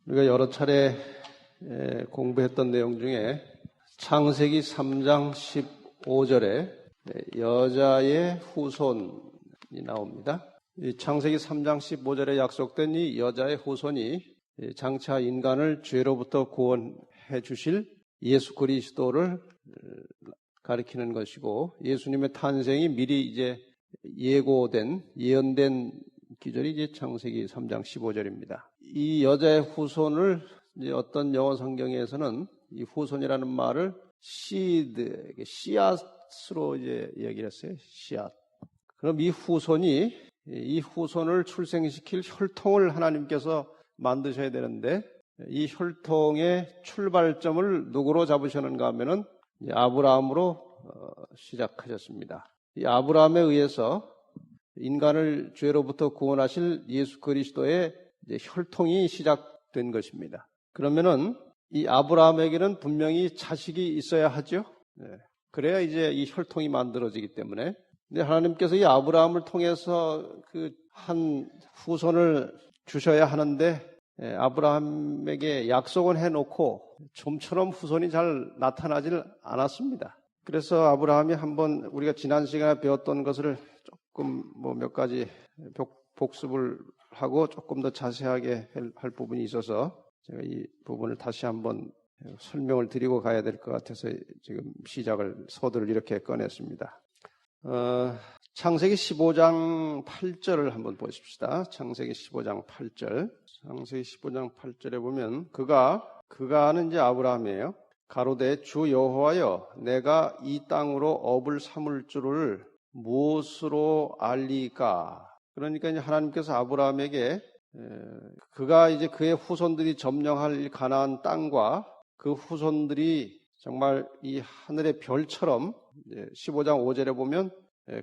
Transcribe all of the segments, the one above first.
우리가 여러 차례 공부했던 내용 중에 창세기 3장 15절에 여자의 후손이 나옵니다. 이 창세기 3장 15절에 약속된 이 여자의 후손이 장차 인간을 죄로부터 구원해 주실 예수 그리스도를 가리키는 것이고, 예수님의 탄생이 미리 이제 예언된 기절이 이제 창세기 3장 15절입니다. 이 여자의 후손을 이제 어떤 영어 성경에서는 이 후손이라는 말을 씨앗으로 이제 얘기를 했어요. 씨앗. 그럼 이 후손을 출생시킬 혈통을 하나님께서 만드셔야 되는데, 이 혈통의 출발점을 누구로 잡으셨는가 하면은 아브라함으로 시작하셨습니다. 이 아브라함에 의해서 인간을 죄로부터 구원하실 예수 그리스도의 혈통이 시작된 것입니다. 그러면은 이 아브라함에게는 분명히 자식이 있어야 하죠. 그래야 이제 이 혈통이 만들어지기 때문에. 근데 하나님께서 이 아브라함을 통해서 그 한 후손을 주셔야 하는데, 아브라함에게 약속은 해놓고 좀처럼 후손이 잘 나타나질 않았습니다. 그래서 아브라함이 한번 우리가 지난 시간에 배웠던 것을 조금 몇 가지 복습을 하고 조금 더 자세하게 할 부분이 있어서 제가 이 부분을 다시 한번 설명을 드리고 가야 될 것 같아서 지금 서두를 이렇게 꺼냈습니다. 창세기 15장 8절을 한번 보십시다. 창세기 15장 8절. 창세기 15장 8절에 보면 그가는 이제 아브라함이에요. 가로되 주 여호와여, 내가 이 땅으로 업을 삼을 줄을 무엇으로 알리까? 그러니까 이제 하나님께서 아브라함에게 그가 이제 그의 후손들이 점령할 가나안 땅과 그 후손들이 정말 이 하늘의 별처럼, 15장 5절에 보면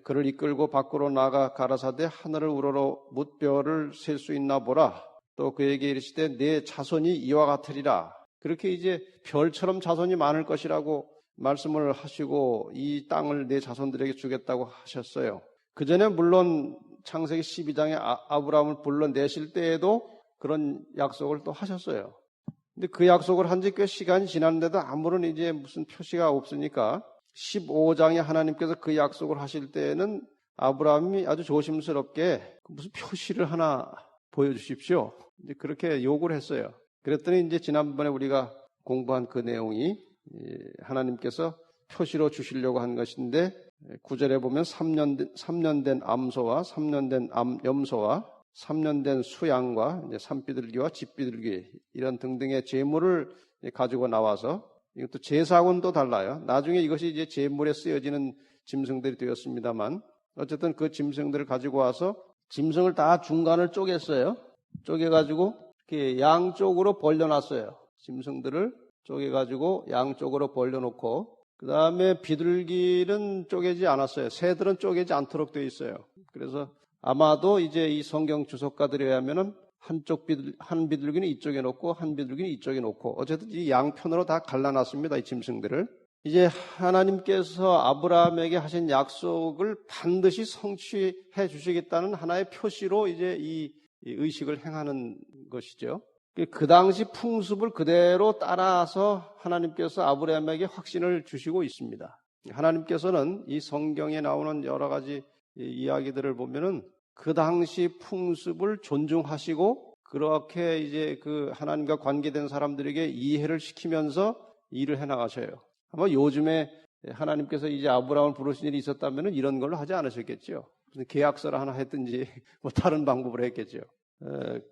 그를 이끌고 밖으로 나가 가라사대 하늘을 우러러 뭇별을 셀 수 있나 보라. 또 그에게 이르시되 내 자손이 이와 같으리라. 그렇게 이제 별처럼 자손이 많을 것이라고 말씀을 하시고 이 땅을 내 자손들에게 주겠다고 하셨어요. 그 전에 물론 창세기 12장에 아브라함을 불러내실 때에도 그런 약속을 또 하셨어요. 근데 그 약속을 한 지 꽤 시간이 지났는데도 아무런 이제 무슨 표시가 없으니까 15장에 하나님께서 그 약속을 하실 때에는 아브라함이 아주 조심스럽게 무슨 표시를 하나 보여주십시오. 이제 그렇게 요구를 했어요. 그랬더니 이제 지난번에 우리가 공부한 그 내용이 하나님께서 표시로 주시려고 한 것인데, 9절에 보면 3년 된 암소와 3년 된 염소와 3년 된 수양과 이제 산비둘기와 집비둘기 이런 등등의 제물을 가지고 나와서, 이것도 제사하고는 또 달라요. 나중에 이것이 이제 제물에 쓰여지는 짐승들이 되었습니다만, 어쨌든 그 짐승들을 가지고 와서 짐승을 다 중간을 쪼갰어요. 쪼개가지고 이렇게 양쪽으로 벌려놨어요. 짐승들을 쪼개가지고 양쪽으로 벌려놓고, 그 다음에 비둘기는 쪼개지 않았어요. 새들은 쪼개지 않도록 되어 있어요. 그래서 아마도 이제 이 성경 주석가들에 의하면은 한 비둘기는 이쪽에 놓고 한 비둘기는 이쪽에 놓고, 어쨌든 이 양편으로 다 갈라놨습니다. 이 짐승들을. 이제 하나님께서 아브라함에게 하신 약속을 반드시 성취해 주시겠다는 하나의 표시로 이제 이 의식을 행하는 것이죠. 그 당시 풍습을 그대로 따라서 하나님께서 아브라함에게 확신을 주시고 있습니다. 하나님께서는 이 성경에 나오는 여러 가지 이야기들을 보면은 그 당시 풍습을 존중하시고, 그렇게 이제 그 하나님과 관계된 사람들에게 이해를 시키면서 일을 해 나가셔요. 아마 요즘에 하나님께서 이제 아브라함을 부르신 일이 있었다면 이런 걸로 하지 않으셨겠죠. 무슨 계약서를 하나 했든지 뭐 다른 방법으로 했겠죠.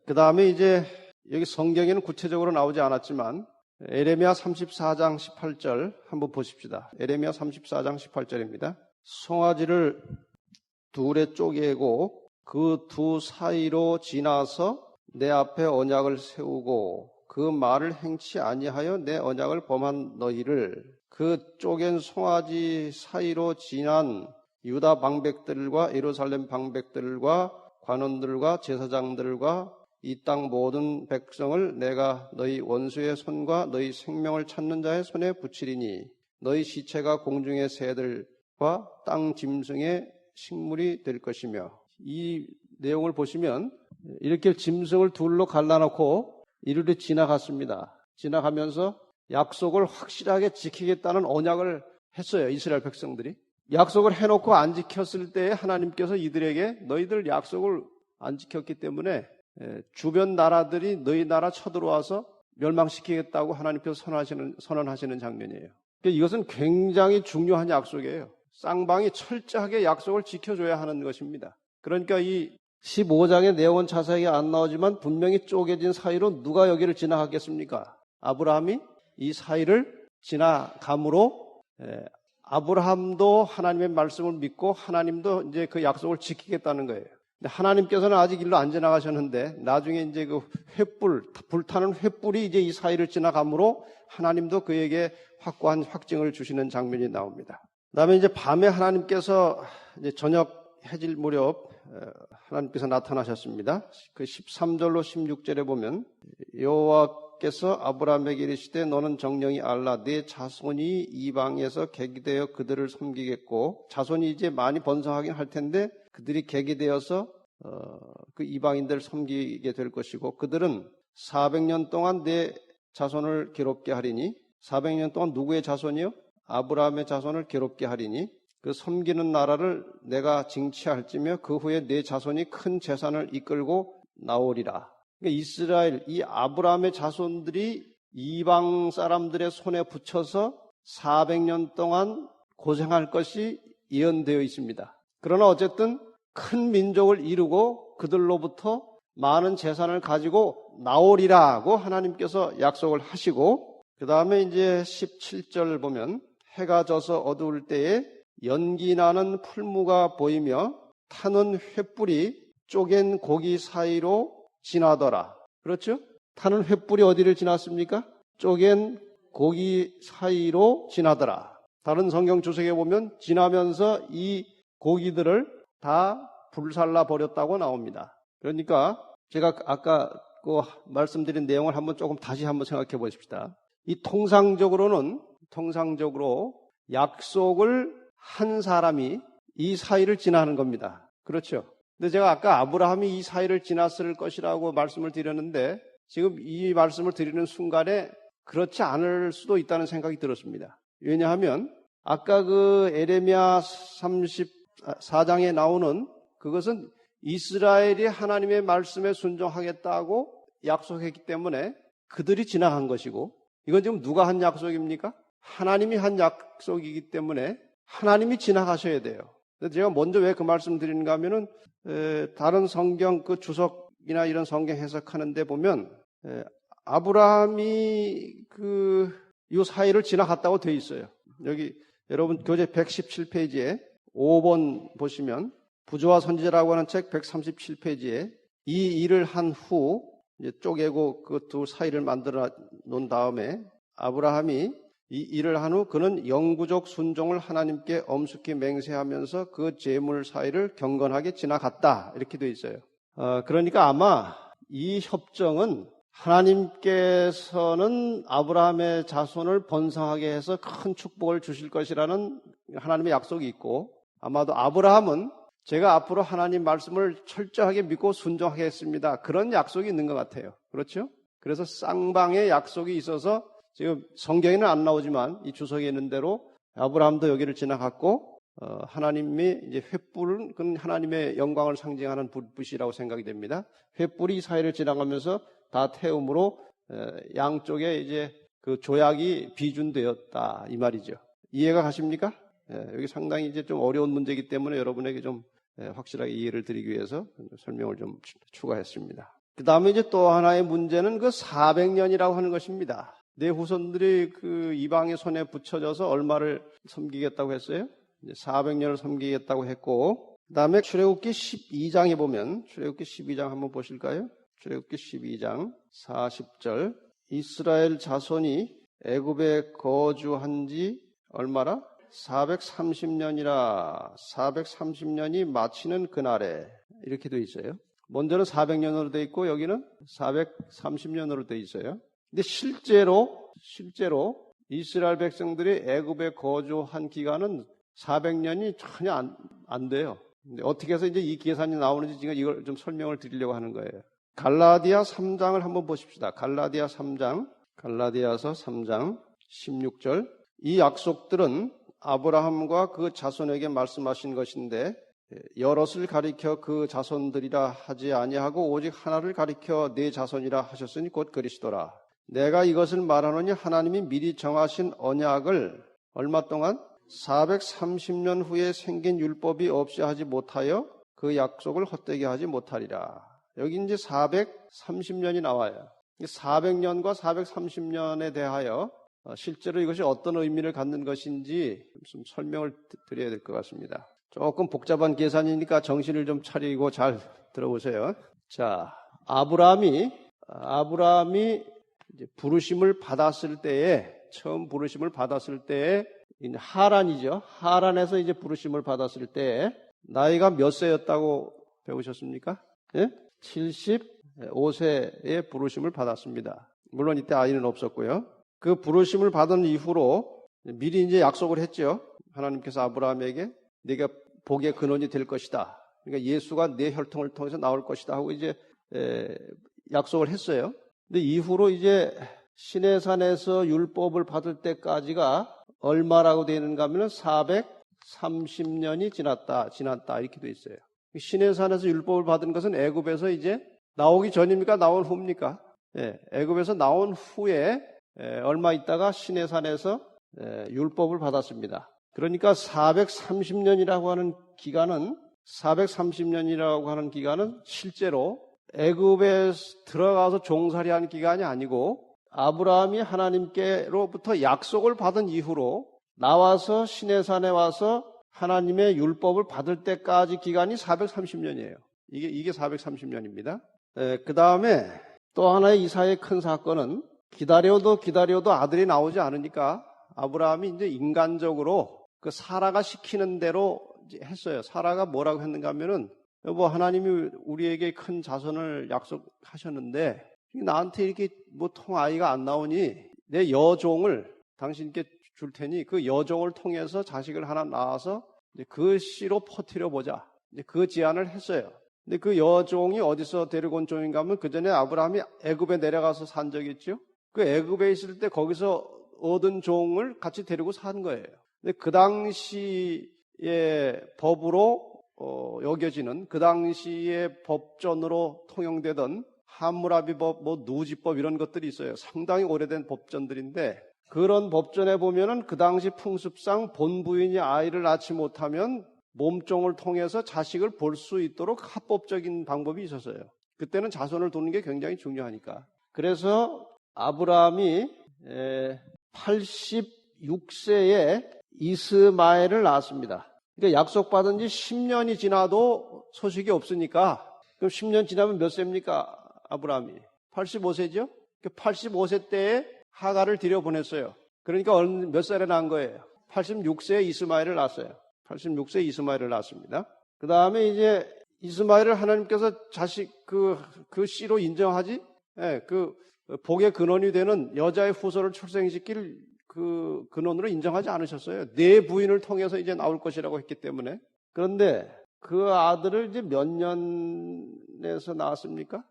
그 다음에 이제 여기 성경에는 구체적으로 나오지 않았지만 에레미야 34장 18절 한번 보십시다. 에레미야 34장 18절입니다. 송아지를 둘에 쪼개고 그 두 사이로 지나서 내 앞에 언약을 세우고 그 말을 행치 아니하여 내 언약을 범한 너희를, 그 쪼갠 송아지 사이로 지난 유다 방백들과 예루살렘 방백들과 관원들과 제사장들과 이 땅 모든 백성을 내가 너희 원수의 손과 너희 생명을 찾는 자의 손에 붙이리니 너희 시체가 공중의 새들과 땅 짐승의 식물이 될 것이며. 이 내용을 보시면 이렇게 짐승을 둘로 갈라놓고 이르르 지나갔습니다. 지나가면서 약속을 확실하게 지키겠다는 언약을 했어요. 이스라엘 백성들이. 약속을 해놓고 안 지켰을 때 하나님께서 이들에게 너희들 약속을 안 지켰기 때문에 주변 나라들이 너희 나라 쳐들어와서 멸망시키겠다고 하나님께서 선언하시는 장면이에요. 이것은 굉장히 중요한 약속이에요. 쌍방이 철저하게 약속을 지켜줘야 하는 것입니다. 그러니까 이 15장의 내용은 자세하게 안 나오지만 분명히 쪼개진 사이로 누가 여기를 지나갔겠습니까? 아브라함이 이 사이를 지나감으로 아브라함도 하나님의 말씀을 믿고 하나님도 이제 그 약속을 지키겠다는 거예요. 근데 하나님께서는 아직 일로 안 지나가셨는데 나중에 이제 그 불타는 횃불이 이제 이 사이를 지나감으로 하나님도 그에게 확고한 확증을 주시는 장면이 나옵니다. 그다음에 이제 밤에 하나님께서 이제 저녁 해질 무렵 하나님께서 나타나셨습니다. 그 13절로 16절에 보면 여호와께서 아브라함에게 이르시되 너는 정령이 알라 내 자손이 이방에서 객이 되어 그들을 섬기겠고 자손이 이제 많이 번성하긴 할 텐데 그들이 객이 되어서 그 이방인들을 섬기게 될 것이고 그들은 400년 동안 내 자손을 괴롭게 하리니 400년 동안 누구의 자손이요? 아브라함의 자손을 괴롭게 하리니 그 섬기는 나라를 내가 징치할지며 그 후에 내 자손이 큰 재산을 이끌고 나오리라. 그러니까 이스라엘, 이 아브라함의 자손들이 이방 사람들의 손에 붙여서 400년 동안 고생할 것이 예언되어 있습니다. 그러나 어쨌든 큰 민족을 이루고 그들로부터 많은 재산을 가지고 나오리라고 하나님께서 약속을 하시고 그 다음에 이제 17절 보면 해가 져서 어두울 때에 연기 나는 풀무가 보이며 타는 횃불이 쪼갠 고기 사이로 지나더라. 그렇죠? 타는 횃불이 어디를 지났습니까? 쪼갠 고기 사이로 지나더라. 다른 성경 주석에 보면 지나면서 이 고기들을 다 불살라 버렸다고 나옵니다. 그러니까 제가 아까 그 말씀드린 내용을 조금 다시 한번 생각해 보십시다. 이 통상적으로 약속을 한 사람이 이 사이를 지나는 겁니다. 그렇죠? 근데 제가 아까 아브라함이 이 사이를 지났을 것이라고 말씀을 드렸는데 지금 이 말씀을 드리는 순간에 그렇지 않을 수도 있다는 생각이 들었습니다. 왜냐하면 아까 그 에레미야 34장에 나오는 그것은 이스라엘이 하나님의 말씀에 순종하겠다고 약속했기 때문에 그들이 지나간 것이고 이건 지금 누가 한 약속입니까? 하나님이 한 약속이기 때문에 하나님이 지나가셔야 돼요. 제가 먼저 왜 그 말씀 드리는가 하면은 다른 성경 그 주석이나 이런 성경 해석하는데 보면 아브라함이 이 사이를 지나갔다고 돼 있어요. 여기 여러분 교재 117페이지에 5번 보시면 부조와 선지자라고 하는 책 137페이지에 이 일을 한 후 쪼개고 그 두 사이를 만들어 놓은 다음에 아브라함이 이 일을 한 후 그는 영구적 순종을 하나님께 엄숙히 맹세하면서 그 재물 사이를 경건하게 지나갔다 이렇게 되어 있어요. 그러니까 아마 이 협정은 하나님께서는 아브라함의 자손을 번성하게 해서 큰 축복을 주실 것이라는 하나님의 약속이 있고 아마도 아브라함은 제가 앞으로 하나님 말씀을 철저하게 믿고 순종하겠습니다. 그런 약속이 있는 것 같아요. 그렇죠? 그래서 쌍방의 약속이 있어서 지금 성경에는 안 나오지만 이 주석에 있는 대로 아브라함도 여기를 지나갔고 하나님이 이제 횃불은 그건 하나님의 영광을 상징하는 불빛이라고 생각이 됩니다. 횃불이 이 사이를 지나가면서 다 태움으로 양쪽에 이제 그 조약이 비준되었다 이 말이죠. 이해가 가십니까? 여기 상당히 이제 좀 어려운 문제이기 때문에 여러분에게 좀 확실하게 이해를 드리기 위해서 설명을 좀 추가했습니다. 그 다음에 이제 또 하나의 문제는 그 400년이라고 하는 것입니다. 내 후손들이 그 이방의 손에 붙여져서 얼마를 섬기겠다고 했어요? 400년을 섬기겠다고 했고, 그 다음에 출애굽기 12장에 보면, 출애굽기 12장 한번 보실까요? 출애굽기 12장 40절. 이스라엘 자손이 애굽에 거주한 지 얼마라? 430년이라 430년이 마치는 그날에 이렇게 되어 있어요. 먼저는 400년으로 되어 있고 여기는 430년으로 되어 있어요. 근데 실제로 이스라엘 백성들이 애굽에 거주한 기간은 400년이 전혀 안 돼요. 근데 어떻게 해서 이제 이 계산이 나오는지 지금 이걸 좀 설명을 드리려고 하는 거예요. 갈라디아 3장을 한번 보십시다. 갈라디아 3장, 갈라디아서 3장 16절. 이 약속들은 아브라함과 그 자손에게 말씀하신 것인데 여럿을 가리켜 그 자손들이라 하지 아니하고 오직 하나를 가리켜 네 자손이라 하셨으니 곧 그리스도라. 내가 이것을 말하노니 하나님이 미리 정하신 언약을 얼마 동안 430년 후에 생긴 율법이 없이 하지 못하여 그 약속을 헛되게 하지 못하리라. 여기 이제 430년이 나와요. 400년과 430년에 대하여 실제로 이것이 어떤 의미를 갖는 것인지 좀 설명을 드려야 될 것 같습니다. 조금 복잡한 계산이니까 정신을 좀 차리고 잘 들어보세요. 자, 아브라함이 이제 부르심을 받았을 때에, 처음 부르심을 받았을 때에, 하란이죠. 하란에서 이제 부르심을 받았을 때에 나이가 몇 세였다고 배우셨습니까? 예? 75세의 부르심을 받았습니다. 물론 이때 아이는 없었고요. 그 부르심을 받은 이후로 미리 이제 약속을 했죠. 하나님께서 아브라함에게 네가 복의 근원이 될 것이다. 그러니까 예수가 내 혈통을 통해서 나올 것이다 하고 이제 약속을 했어요. 근데 이후로 이제 시내산에서 율법을 받을 때까지가 얼마라고 되어 있는가 하면 430년이 지났다 이렇게 되어 있어요. 시내산에서 율법을 받은 것은 애굽에서 이제 나오기 전입니까? 나온 후입니까? 예, 애굽에서 나온 후에 얼마 있다가 시내산에서 율법을 받았습니다. 그러니까 430년이라고 하는 기간은 실제로 애굽에 들어가서 종살이한 기간이 아니고 아브라함이 하나님께로부터 약속을 받은 이후로 나와서 시내산에 와서 하나님의 율법을 받을 때까지 기간이 430년이에요. 이게 430년입니다. 그 다음에 또 하나의 이사의 큰 사건은 기다려도 아들이 나오지 않으니까 아브라함이 이제 인간적으로 그 사라가 시키는 대로 했어요. 사라가 뭐라고 했는가 하면은 여보, 하나님이 우리에게 큰 자손을 약속하셨는데 나한테 이렇게 뭐 아이가 안 나오니 내 여종을 당신께 줄 테니 그 여종을 통해서 자식을 하나 낳아서 그 씨로 퍼뜨려 보자. 그 제안을 했어요. 근데 그 여종이 어디서 데리고 온 종인가 하면 그 전에 아브라함이 애굽에 내려가서 산 적이 있죠. 그 애굽에 있을 때 거기서 얻은 종을 같이 데리고 산 거예요. 근데 그 당시의 법으로 여겨지는 그 당시의 법전으로 통용되던 함무라비법, 누지법 이런 것들이 있어요. 상당히 오래된 법전들인데 그런 법전에 보면은 그 당시 풍습상 본부인이 아이를 낳지 못하면 몸종을 통해서 자식을 볼 수 있도록 합법적인 방법이 있었어요. 그때는 자손을 두는 게 굉장히 중요하니까. 그래서 아브라함이 86세에 이스마엘을 낳았습니다. 그러니까 약속받은 지 10년이 지나도 소식이 없으니까 그럼 10년 지나면 몇 세입니까? 아브라함이 85세죠? 85세 때에 하가를 들여보냈어요. 그러니까 몇 살에 낳은 거예요? 86세에 이스마엘을 낳았어요. 86세에 이스마엘을 낳았습니다. 그 다음에 이제 이스마엘을 하나님께서 자식 그 씨로 인정하지? 그 복의 근원이 되는 여자의 후손을 출생시킬 그 근원으로 인정하지 않으셨어요. 내 부인을 통해서 이제 나올 것이라고 했기 때문에. 그런데 그 아들을 이제 몇 년에서 낳았습니까?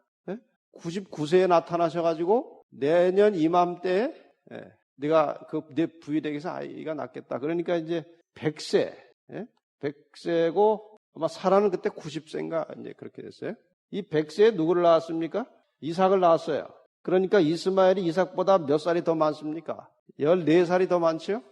99세에 나타나셔가지고 내년 이맘때에 네가 내 부인에게서 아이가 낳겠다. 그러니까 이제 100세, 100세고 아마 사라는 그때 90세인가 이제 그렇게 됐어요. 이 100세에 누구를 낳았습니까? 이삭을 낳았어요. 그러니까 이스마엘이 이삭보다 몇 살이 더 많습니까? 14살이 더 많죠?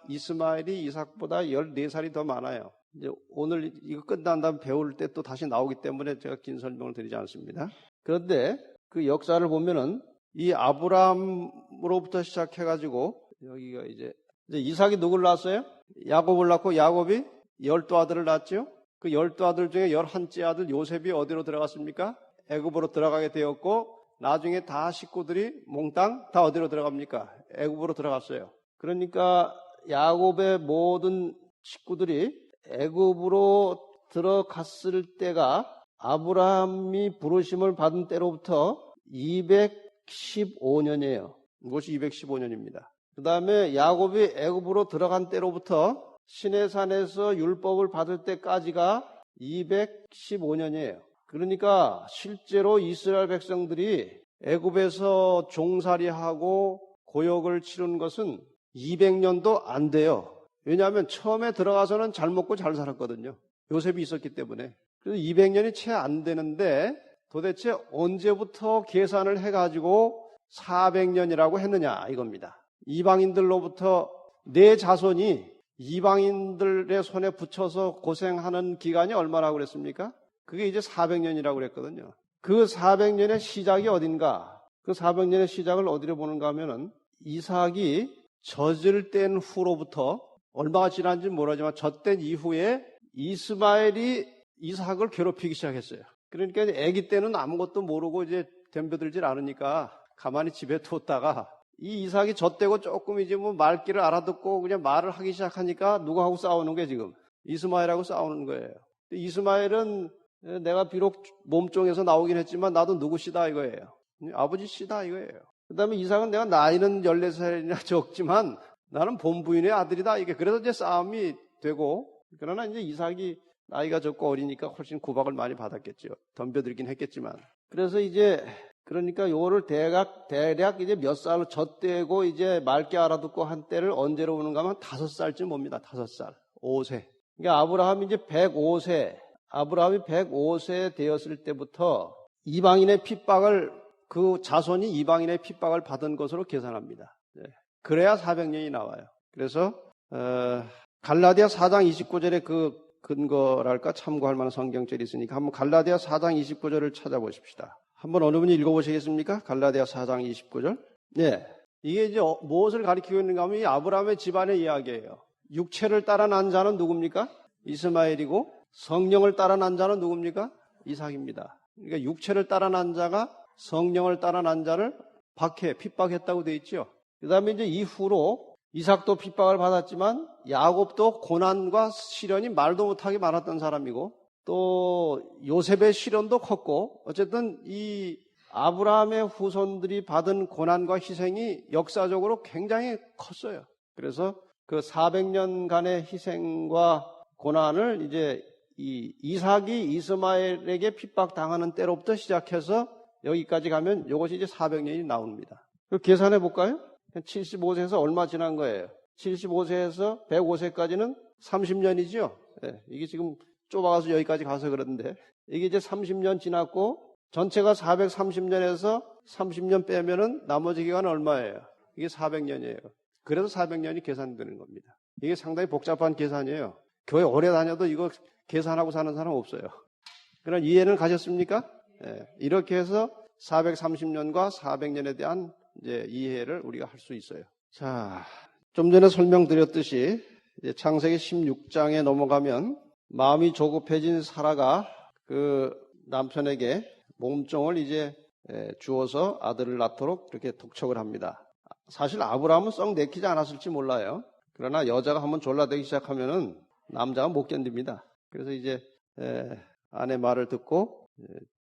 이스마엘이 이삭보다 14살이 더 많아요. 이제 오늘 이거 끝난 다음 배울 때 또 다시 나오기 때문에 제가 긴 설명을 드리지 않습니다. 그런데 그 역사를 보면은 이 아브라함으로부터 시작해가지고 여기가 이제 이삭이 누구를 낳았어요? 야곱을 낳고 야곱이 12아들을 낳았죠? 그 12아들 중에 11째 아들 요셉이 어디로 들어갔습니까? 애굽으로 들어가게 되었고 나중에 다 식구들이 몽땅 다 어디로 들어갑니까? 애굽으로 들어갔어요. 그러니까 야곱의 모든 식구들이 애굽으로 들어갔을 때가 아브라함이 부르심을 받은 때로부터 215년이에요. 이것이 215년입니다. 그 다음에 야곱이 애굽으로 들어간 때로부터 시내산에서 율법을 받을 때까지가 215년이에요. 그러니까 실제로 이스라엘 백성들이 애굽에서 종살이하고 고역을 치른 것은 200년도 안 돼요. 왜냐하면 처음에 들어가서는 잘 먹고 잘 살았거든요. 요셉이 있었기 때문에. 그래서 200년이 채 안 되는데 도대체 언제부터 계산을 해가지고 400년이라고 했느냐 이겁니다. 이방인들로부터 내 자손이 이방인들의 손에 붙여서 고생하는 기간이 얼마라고 그랬습니까? 그게 이제 400년이라고 그랬거든요. 그 400년의 시작이 어딘가? 그 400년의 시작을 어디로 보는가 하면은 이삭이 젖을 뗀 후로부터 얼마가 지난지 모르지만 젖된 이후에 이스마엘이 이삭을 괴롭히기 시작했어요. 그러니까 아기 때는 아무것도 모르고 이제 덤벼들질 않으니까 가만히 집에 뒀다가 이 이삭이 젖대고 조금 이제 뭐 말귀를 알아듣고 그냥 말을 하기 시작하니까 누구하고 싸우는 거예요, 지금? 이스마엘하고 싸우는 거예요. 이스마엘은 내가 비록 몸종에서 나오긴 했지만 나도 누구시다 이거예요. 아버지시다 이거예요. 그 다음에 이삭은 내가 나이는 14살이나 적지만 나는 본부인의 아들이다. 이게 그래서 이제 싸움이 되고 그러나 이제 이삭이 나이가 적고 어리니까 훨씬 구박을 많이 받았겠죠. 덤벼들긴 했겠지만. 그래서 이제 그러니까 요거를 대략 이제 몇 살로 젖대고 이제 맑게 알아듣고 한 때를 언제로 보는가 하면 5살쯤 봅니다. 5살. 5세. 그러니까 아브라함이 이제 105세 되었을 때부터 이방인의 핍박을 그 자손이 이방인의 핍박을 받은 것으로 계산합니다. 그래야 400년이 나와요. 그래서 갈라디아 4장 29절에 그 근거랄까 참고할 만한 성경절이 있으니까 한번 갈라디아 4장 29절을 찾아보십시다. 한번 어느 분이 읽어보시겠습니까? 갈라디아 4장 29절. 네. 이게 이제 무엇을 가리키고 있는가 하면 이 아브라함의 집안의 이야기예요. 육체를 따라 난 자는 누굽니까? 이스마엘이고 성령을 따라 난 자는 누굽니까? 이삭입니다. 그러니까 육체를 따라 난 자가 성령을 따라 난 자를 핍박했다고 되어 있죠. 그 다음에 이제 이후로 이삭도 핍박을 받았지만 야곱도 고난과 시련이 말도 못하게 많았던 사람이고 또 요셉의 시련도 컸고 어쨌든 이 아브라함의 후손들이 받은 고난과 희생이 역사적으로 굉장히 컸어요. 그래서 그 400년간의 희생과 고난을 이제 이 이삭이 이스마엘에게 핍박당하는 때로부터 시작해서 여기까지 가면 이것이 이제 400년이 나옵니다. 계산해 볼까요? 75세에서 얼마 지난 거예요? 75세에서 105세까지는 30년이죠. 네, 이게 지금 좁아가서 여기까지 가서 그러는데 이게 이제 30년 지났고 전체가 430년에서 30년 빼면은 나머지 기간은 얼마예요? 이게 400년이에요. 그래서 400년이 계산되는 겁니다. 이게 상당히 복잡한 계산이에요. 교회 오래 다녀도 이거 계산하고 사는 사람 없어요. 그럼 이해는 가셨습니까? 네, 이렇게 해서 430년과 400년에 대한 이제 이해를 우리가 할 수 있어요. 자, 좀 전에 설명드렸듯이 이제 창세기 16장에 넘어가면 마음이 조급해진 사라가 그 남편에게 몸종을 이제 주어서 아들을 낳도록 그렇게 독촉을 합니다. 사실 아브라함은 썩 내키지 않았을지 몰라요. 그러나 여자가 한번 졸라대기 시작하면은 남자가 못 견딥니다. 그래서 이제 아내 말을 듣고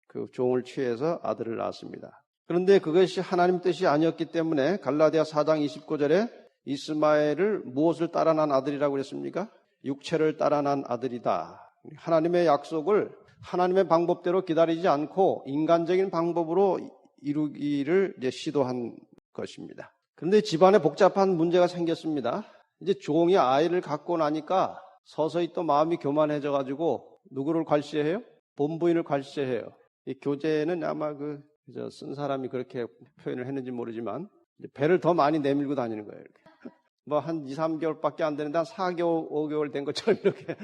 그 종을 취해서 아들을 낳았습니다. 그런데 그것이 하나님 뜻이 아니었기 때문에 갈라디아 4장 29절에 이스마엘을 무엇을 따라 난 아들이라고 그랬습니까? 육체를 따라 난 아들이다. 하나님의 약속을 하나님의 방법대로 기다리지 않고 인간적인 방법으로 이루기를 이제 시도한 것입니다. 그런데 집안에 복잡한 문제가 생겼습니다. 이제 종이 아이를 갖고 나니까 서서히 또 마음이 교만해져 가지고 누구를 관시해요? 본부인을 관시해요. 이 교재는 아마 쓴 사람이 그렇게 표현을 했는지 모르지만 배를 더 많이 내밀고 다니는 거예요. 뭐 한 2, 3개월밖에 안 되는데 한 4개월, 5개월 된 것처럼 이렇게.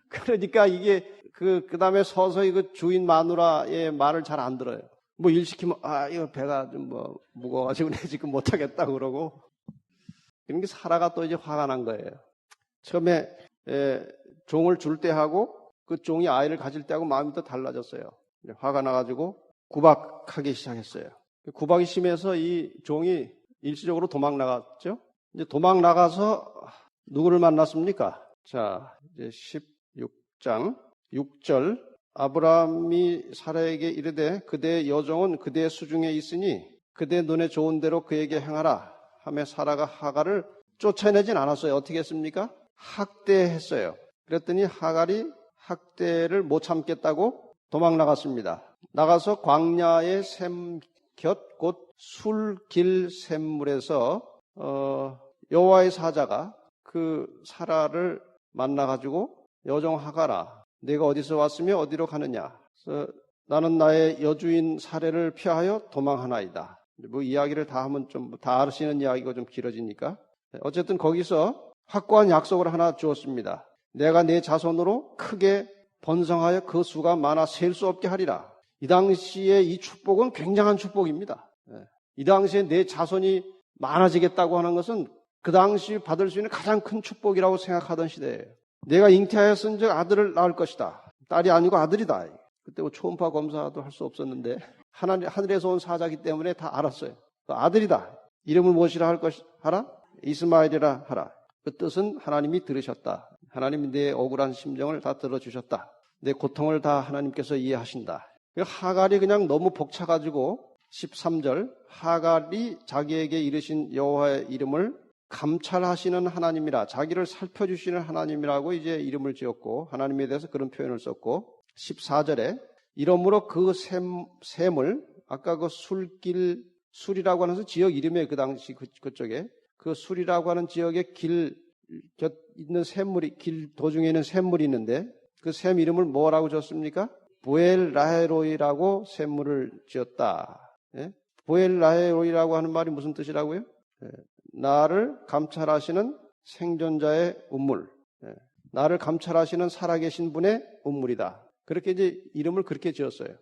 그러니까 이게 그 다음에 서서히 그 주인 마누라의 말을 잘 안 들어요. 뭐 일 시키면 이거 배가 좀 뭐 무거워가지고 내 지금 못하겠다 그러고. 그러니까 사라가 또 이제 화가 난 거예요. 처음에 종을 줄 때 하고 그 종이 아이를 가질 때하고 마음이 또 달라졌어요. 화가 나가지고 구박하기 시작했어요. 구박이 심해서 이 종이 일시적으로 도망 나갔죠. 이제 도망 나가서 누구를 만났습니까? 자, 이제 16장 6절 아브라함이 사라에게 이르되 그대의 여종은 그대의 수중에 있으니 그대 눈에 좋은 대로 그에게 행하라 하며 사라가 하갈을 쫓아내진 않았어요. 어떻게 했습니까? 학대했어요. 그랬더니 하갈이 학대를 못 참겠다고 도망 나갔습니다. 나가서 광야의 샘 곁 곧 술길 샘물에서 여호와의 사자가 그 사라를 만나가지고 여종하가라, 내가 어디서 왔으며 어디로 가느냐. 그래서 나는 나의 여주인 사례를 피하여 도망하나이다. 뭐 이야기를 다 하면 좀 다 아시는 이야기가 좀 길어지니까 어쨌든 거기서 확고한 약속을 하나 주었습니다. 내가 내 자손으로 크게 번성하여 그 수가 많아 셀 수 없게 하리라. 이 당시에 이 축복은 굉장한 축복입니다. 이 당시에 내 자손이 많아지겠다고 하는 것은 그 당시 받을 수 있는 가장 큰 축복이라고 생각하던 시대예요. 내가 잉태하였은즉 아들을 낳을 것이다. 딸이 아니고 아들이다. 그때 뭐 초음파 검사도 할 수 없었는데 하늘에서 온 사자기 때문에 다 알았어요. 아들이다. 이름을 무엇이라 하라? 이스마엘이라 하라. 그 뜻은 하나님이 들으셨다. 하나님이 내 억울한 심정을 다 들어주셨다. 내 고통을 다 하나님께서 이해하신다. 하갈이 그냥 너무 벅차가지고 13절 하갈이 자기에게 이르신 여호와의 이름을 감찰하시는 하나님이라, 자기를 살펴주시는 하나님이라고 이제 이름을 지었고 하나님에 대해서 그런 표현을 썼고 14절에 이러므로 그 샘을 아까 그 술이라고 하는 것은 지역 이름이에요. 그 당시 그쪽에 그 술이라고 하는 지역에 길 곁 있는 샘물이, 길 도중에 있는 샘물이 있는데 그 샘 이름을 뭐라고 졌습니까? 보엘라헤로이라고 샘물을 지었다. 예? 보엘라헤로이라고 하는 말이 무슨 뜻이라고요? 예. 나를 감찰하시는 생존자의 운물, 예. 나를 감찰하시는 살아계신 분의 운물이다. 그렇게 이제 이름을 그렇게 지었어요.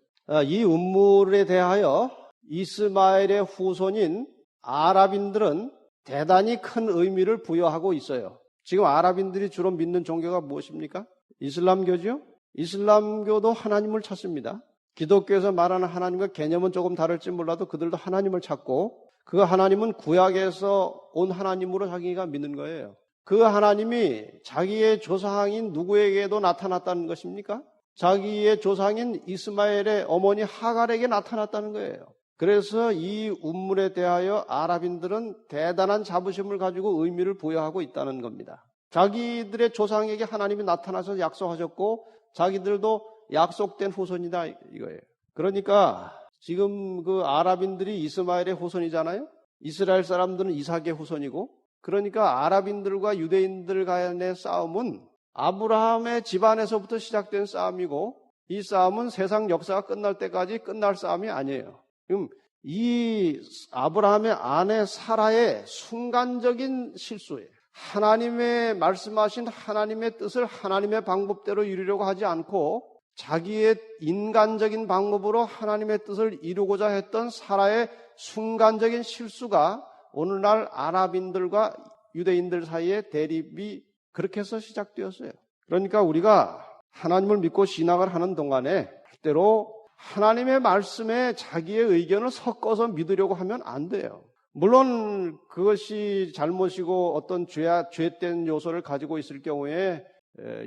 이 운물에 대하여 이스마엘의 후손인 아랍인들은 대단히 큰 의미를 부여하고 있어요. 지금 아랍인들이 주로 믿는 종교가 무엇입니까? 이슬람교죠. 이슬람교도 하나님을 찾습니다. 기독교에서 말하는 하나님과 개념은 조금 다를지 몰라도 그들도 하나님을 찾고 그 하나님은 구약에서 온 하나님으로 자기가 믿는 거예요. 그 하나님이 자기의 조상인 누구에게도 나타났다는 것입니까? 자기의 조상인 이스마엘의 어머니 하갈에게 나타났다는 거예요. 그래서 이 운물에 대하여 아랍인들은 대단한 자부심을 가지고 의미를 부여하고 있다는 겁니다. 자기들의 조상에게 하나님이 나타나서 약속하셨고 자기들도 약속된 후손이다 이거예요. 그러니까 지금 그 아랍인들이 이스마엘의 후손이잖아요. 이스라엘 사람들은 이삭의 후손이고, 그러니까 아랍인들과 유대인들 간의 싸움은 아브라함의 집안에서부터 시작된 싸움이고, 이 싸움은 세상 역사가 끝날 때까지 끝날 싸움이 아니에요. 그럼 이 아브라함의 아내 사라의 순간적인 실수예요. 하나님의 말씀하신 하나님의 뜻을 하나님의 방법대로 이루려고 하지 않고 자기의 인간적인 방법으로 하나님의 뜻을 이루고자 했던 사라의 순간적인 실수가 오늘날 아랍인들과 유대인들 사이의 대립이 그렇게 해서 시작되었어요. 그러니까 우리가 하나님을 믿고 신앙을 하는 동안에 때로 하나님의 말씀에 자기의 의견을 섞어서 믿으려고 하면 안 돼요. 물론 그것이 잘못이고 어떤 죄된 요소를 가지고 있을 경우에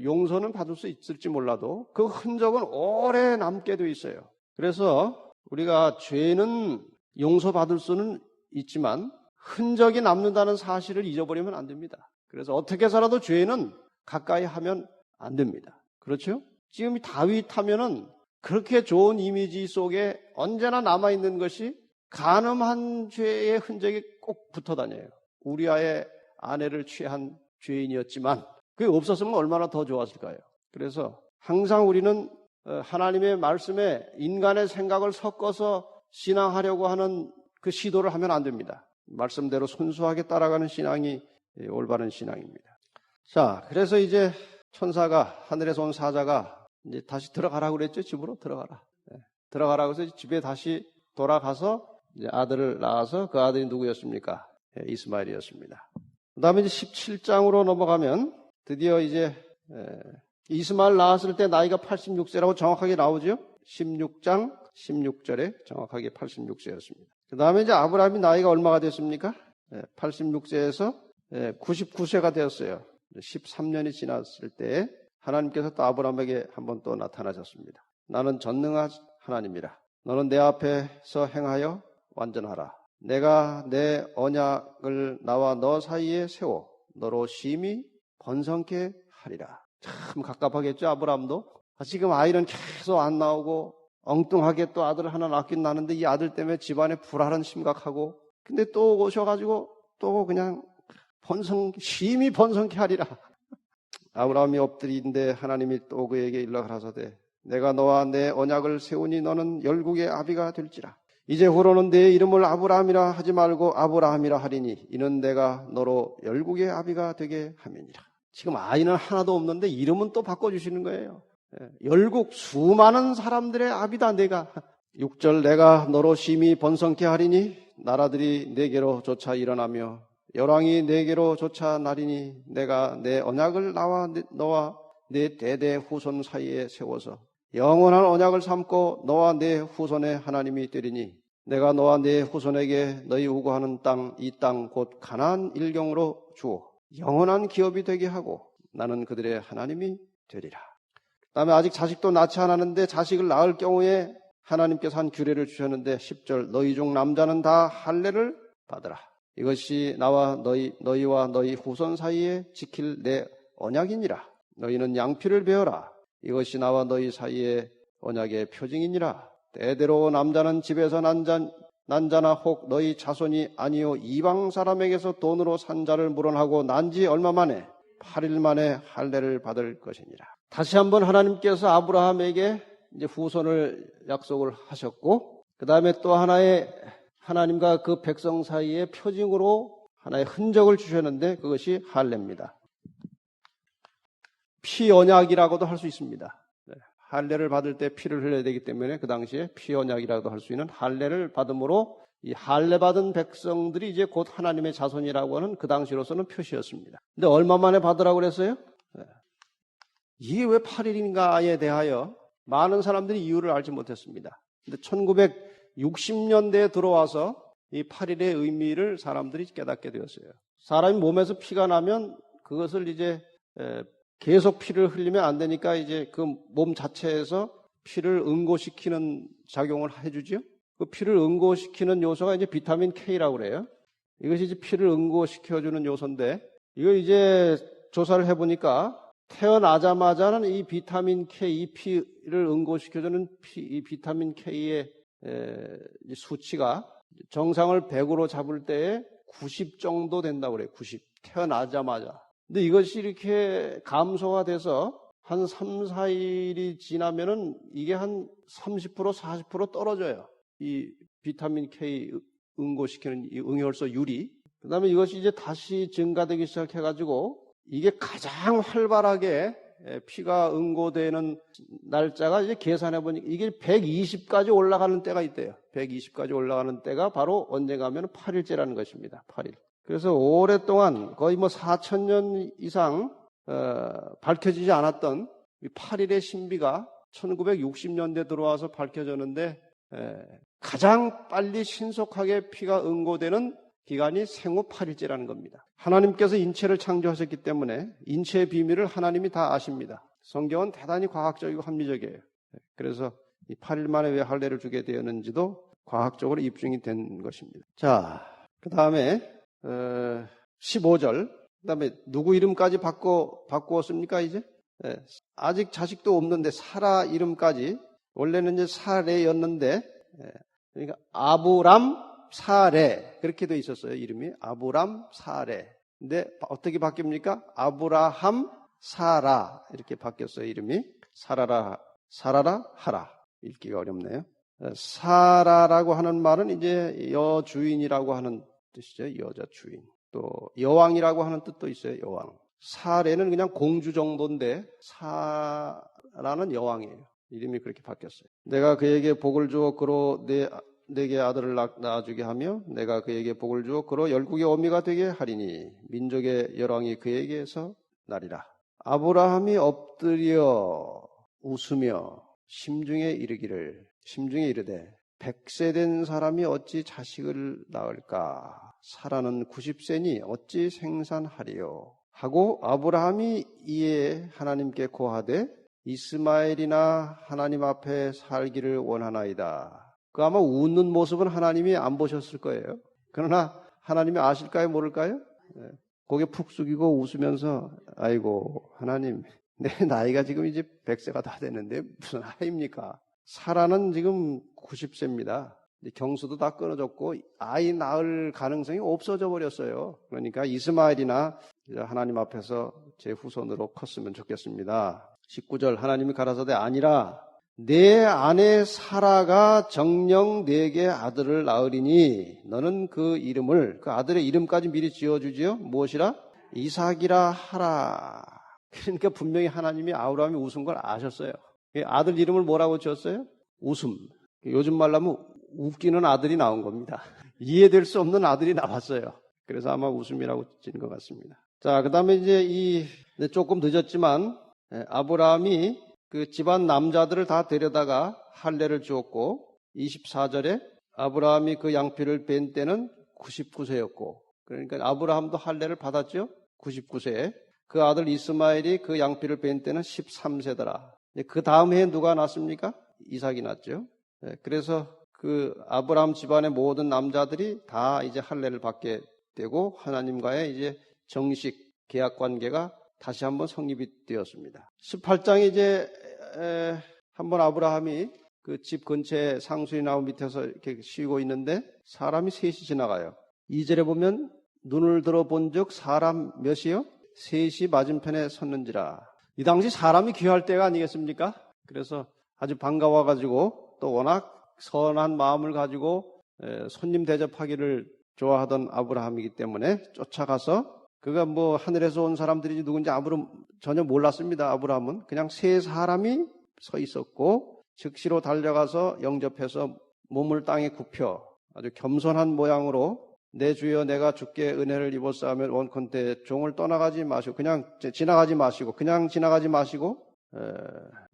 용서는 받을 수 있을지 몰라도 그 흔적은 오래 남게 돼 있어요. 그래서 우리가 죄는 용서받을 수는 있지만 흔적이 남는다는 사실을 잊어버리면 안 됩니다. 그래서 어떻게 살아도 죄는 가까이 하면 안 됩니다. 그렇죠? 지금 다윗 하면은 그렇게 좋은 이미지 속에 언제나 남아있는 것이 간음한 죄의 흔적이 꼭 붙어 다녀요. 우리아의 아내를 취한 죄인이었지만 그게 없었으면 얼마나 더 좋았을까요? 그래서 항상 우리는 하나님의 말씀에 인간의 생각을 섞어서 신앙하려고 하는 그 시도를 하면 안 됩니다. 말씀대로 순수하게 따라가는 신앙이 올바른 신앙입니다. 자, 그래서 이제 천사가, 하늘에서 온 사자가 이제 다시 들어가라고 그랬죠. 집으로 들어가라. 들어가라고 해서 집에 다시 돌아가서 이제 아들을 낳아서 그 아들이 누구였습니까? 이스마엘이었습니다. 그 다음에 이제 17장으로 넘어가면 드디어 이제 이스마엘 낳았을 때 나이가 86세라고 정확하게 나오죠. 16장 16절에 정확하게 86세였습니다. 그 다음에 이제 아브라함이 나이가 얼마가 됐습니까? 86세에서 99세가 되었어요. 13년이 지났을 때 하나님께서 또 아브라함에게 한번 또 나타나셨습니다. 나는 전능한 하나님이라. 너는 내 앞에서 행하여 완전하라. 내가 내 언약을 나와 너 사이에 세워 너로 심히 번성케 하리라. 참 갑갑하겠죠, 아브라함도. 지금 아이는 계속 안 나오고 엉뚱하게 또 아들 하나 낳긴 낳는데 이 아들 때문에 집안에 불화는 심각하고 근데 또 오셔가지고 또 그냥 심히 번성케 하리라. 아브라함이 엎드린데 하나님이 또 그에게 일러 가라사대 내가 너와 내 언약을 세우니 너는 열국의 아비가 될지라. 이제후로는 내 이름을 아브라함이라 하지 말고 아브라함이라 하리니 이는 내가 너로 열국의 아비가 되게 함이니라. 지금 아이는 하나도 없는데 이름은 또 바꿔주시는 거예요. 열국 수많은 사람들의 아비다 내가. 6절 내가 너로 심히 번성케 하리니 나라들이 내게로 쫓아 일어나며 열왕이 내게로 쫓아 나리니 내가 내 언약을 너와 내 대대 후손 사이에 세워서 영원한 언약을 삼고 너와 내 후손의 하나님이 되리니 내가 너와 내 후손에게 너희 우고하는 땅 이 땅 곧 가나안 일경으로 주어 영원한 기업이 되게 하고 나는 그들의 하나님이 되리라. 그다음에 아직 자식도 낳지 않았는데 자식을 낳을 경우에 하나님께서 한 규례를 주셨는데 10절 너희 중 남자는 다 할례를 받으라. 이것이 나와 너희와 너희 후손 사이에 지킬 내 언약이니라. 너희는 양피를 베어라. 이것이 나와 너희 사이의 언약의 표징이니라. 대대로 남자는 집에서 난 자나 혹 너희 자손이 아니요 이방 사람에게서 돈으로 산 자를 물어하고 난 지 얼마 만에 8일 만에 할례를 받을 것이니라. 다시 한번 하나님께서 아브라함에게 이제 후손을 약속을 하셨고 그 다음에 또 하나의 하나님과 그 백성 사이의 표징으로 하나의 흔적을 주셨는데 그것이 할례입니다. 피 언약이라고도 할 수 있습니다. 할례를 받을 때 피를 흘려야 되기 때문에 그 당시에 피 언약이라고도 할 수 있는 할례를 받음으로 이 할례 받은 백성들이 이제 곧 하나님의 자손이라고 하는 그 당시로서는 표시였습니다. 근데 얼마 만에 받으라고 그랬어요? 이게 왜 8일인가에 대하여 많은 사람들이 이유를 알지 못했습니다. 근데 1960년대에 들어와서 이 8일의 의미를 사람들이 깨닫게 되었어요. 사람이 몸에서 피가 나면 그것을 이제 계속 피를 흘리면 안 되니까 이제 그 몸 자체에서 피를 응고시키는 작용을 해주죠. 그 피를 응고시키는 요소가 이제 비타민 K라고 그래요. 이것이 이제 피를 응고시켜주는 요소인데 이걸 이제 조사를 해보니까 태어나자마자는 이 비타민 K, 이 피를 응고시켜주는 이 비타민 K의 수치가 정상을 100으로 잡을 때에 90 정도 된다고 그래요. 90. 태어나자마자. 근데 이것이 이렇게 감소가 돼서 한 3, 4일이 지나면은 이게 한 30%, 40% 떨어져요. 이 비타민 K 응고시키는 이 응혈소율이. 그 다음에 이것이 이제 다시 증가되기 시작해가지고 이게 가장 활발하게 피가 응고되는 날짜가 이제 계산해보니까 이게 120까지 올라가는 때가 있대요. 120까지 올라가는 때가 바로 언젠가 하면 8일째라는 것입니다. 8일. 그래서 오랫동안 거의 4,000년 이상 밝혀지지 않았던 이 8일의 신비가 1960년대 들어와서 밝혀졌는데 가장 빨리 신속하게 피가 응고되는 기간이 생후 8일째라는 겁니다. 하나님께서 인체를 창조하셨기 때문에 인체의 비밀을 하나님이 다 아십니다. 성경은 대단히 과학적이고 합리적이에요. 그래서 이 8일 만에 왜 할례를 주게 되었는지도 과학적으로 입증이 된 것입니다. 자, 그 다음에 15절. 그 다음에 누구 이름까지 바꾸었습니까 이제? 아직 자식도 없는데 사라 이름까지. 원래는 이제 사레였는데 그러니까 아브람 사레 그렇게 돼 있었어요. 이름이 아브람 사레. 근데 어떻게 바뀝니까? 아브라함 사라 이렇게 바뀌었어요. 이름이 사라라 하라. 읽기가 어렵네요. 사라라고 하는 말은 이제 여주인이라고 하는 뜻이죠. 여자 주인. 또 여왕이라고 하는 뜻도 있어요. 여왕. 사레는 그냥 공주 정도인데 사라는 여왕이에요. 이름이 그렇게 바뀌었어요. 내가 그에게 복을 주어 그로 내게 아들을 낳아주게 하며 내가 그에게 복을 주어 그로 열국의 어미가 되게 하리니 민족의 열왕이 그에게서 나리라. 아브라함이 엎드려 웃으며 심중에 이르되 100세 된 사람이 어찌 자식을 낳을까? 사라는 90세니 어찌 생산하리요? 하고 아브라함이 이에 하나님께 고하되 이스마엘이나 하나님 앞에 살기를 원하나이다. 그 아마 웃는 모습은 하나님이 안 보셨을 거예요. 그러나 하나님이 아실까요? 모를까요? 고개 푹 숙이고 웃으면서 아이고 하나님 내 나이가 지금 이제 100세가 다 됐는데 무슨 아이입니까? 사라는 지금 90세입니다. 경수도 다 끊어졌고 아이 낳을 가능성이 없어져 버렸어요. 그러니까 이스마엘이나 하나님 앞에서 제 후손으로 컸으면 좋겠습니다. 19절 하나님이 가라사대 아니라 내 아내 사라가 정녕 네게 아들을 낳으리니 너는 그 이름을 그 아들의 이름까지 미리 지어주지요. 무엇이라? 이삭이라 하라. 그러니까 분명히 하나님이 아브라함이 웃은 걸 아셨어요. 아들 이름을 뭐라고 지었어요? 웃음. 요즘 말로 하면 웃기는 아들이 나온 겁니다. 이해될 수 없는 아들이 나왔어요. 그래서 아마 웃음이라고 지은 것 같습니다. 자, 그 다음에 이제 조금 늦었지만 아브라함이 그 집안 남자들을 다 데려다가 할례를 주었고 24절에 아브라함이 그 양피를 뺀 때는 99세였고 그러니까 아브라함도 할례를 받았죠. 99세에 그 아들 이스마엘이 그 양피를 뺀 때는 13세더라. 그 다음 해에 누가 낳습니까? 이삭이 낳죠. 그래서 그 아브라함 집안의 모든 남자들이 다 이제 할례를 받게 되고 하나님과의 이제 정식 계약 관계가 다시 한번 성립이 되었습니다. 18장에 이제 한번 아브라함이 그 집 근처에 상수리 나무 밑에서 이렇게 쉬고 있는데 사람이 셋이 지나가요. 2절에 보면 눈을 들어본 즉 사람 몇이요? 셋이 맞은편에 섰는지라. 이 당시 사람이 귀할 때가 아니겠습니까? 그래서 아주 반가워가지고 또 워낙 선한 마음을 가지고 손님 대접하기를 좋아하던 아브라함이기 때문에 쫓아가서 그가 뭐 하늘에서 온 사람들이 누군지 전혀 몰랐습니다. 아브라함은 그냥 세 사람이 서 있었고 즉시로 달려가서 영접해서 몸을 땅에 굽혀 아주 겸손한 모양으로 내 주여 내가 주께 은혜를 입었사하면 원컨대 종을 떠나가지 마시고 그냥 지나가지 마시고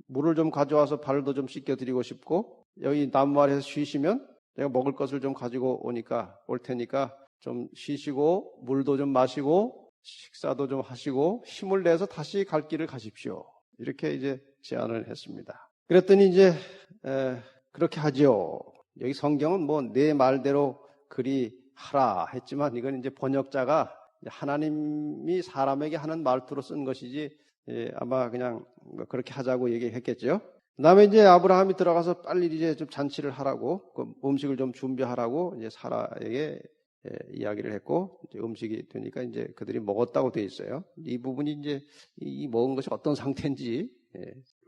물을 좀 가져와서 발도 좀 씻겨드리고 싶고 여기 나무 아래에서 쉬시면 내가 먹을 것을 좀 가지고 올 테니까 좀 쉬시고 물도 좀 마시고 식사도 좀 하시고 힘을 내서 다시 갈 길을 가십시오. 이렇게 이제 제안을 했습니다. 그랬더니 이제 그렇게 하지요. 여기 성경은 뭐 내 말대로 그리 하라 했지만 이건 이제 번역자가 하나님이 사람에게 하는 말투로 쓴 것이지 아마 그냥 그렇게 하자고 얘기했겠죠. 그 다음에 이제 아브라함이 들어가서 빨리 이제 좀 잔치를 하라고 그 음식을 좀 준비하라고 이제 사라에게 이야기를 했고 이제 음식이 되니까 이제 그들이 먹었다고 돼 있어요. 이 부분이 이제 이 먹은 것이 어떤 상태인지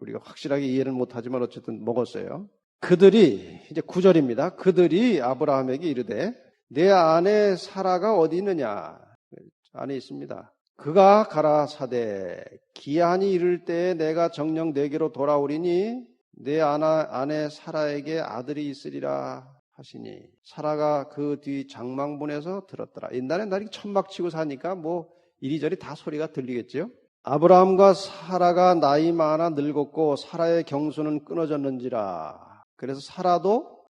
우리가 확실하게 이해는 못하지만 어쨌든 먹었어요. 그들이 이제 9절입니다. 그들이 아브라함에게 이르되 내 아내 사라가 어디 있느냐? 안에 있습니다. 그가 가라사대 기한이 이를 때에 내가 정녕 내게로 돌아오리니 내 아내 사라에게 아들이 있으리라 하시니 사라가 그 뒤 장막문에서 들었더라. 옛날에 나 이렇게 천막 치고 사니까 뭐 이리저리 다 소리가 들리겠죠. 아브라함과 사라가 나이 많아 늙었고 사라의 경수는 끊어졌는지라. 그래서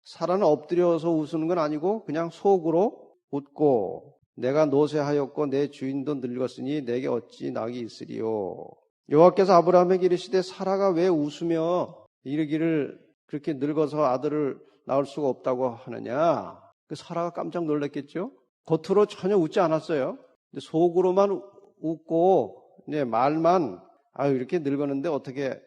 사라는 엎드려서 웃는 건 아니고 그냥 속으로 웃고 내가 노쇠하였고 내 주인도 늙었으니 내게 어찌 낙이 있으리요. 여호와께서 아브라함에게 이르시되 사라가 왜 웃으며 이르기를 그렇게 늙어서 아들을 낳을 수가 없다고 하느냐. 그 사라가 깜짝 놀랐겠죠. 겉으로 전혀 웃지 않았어요. 근데 속으로만 웃고 이제 말만 이렇게 늙었는데 어떻게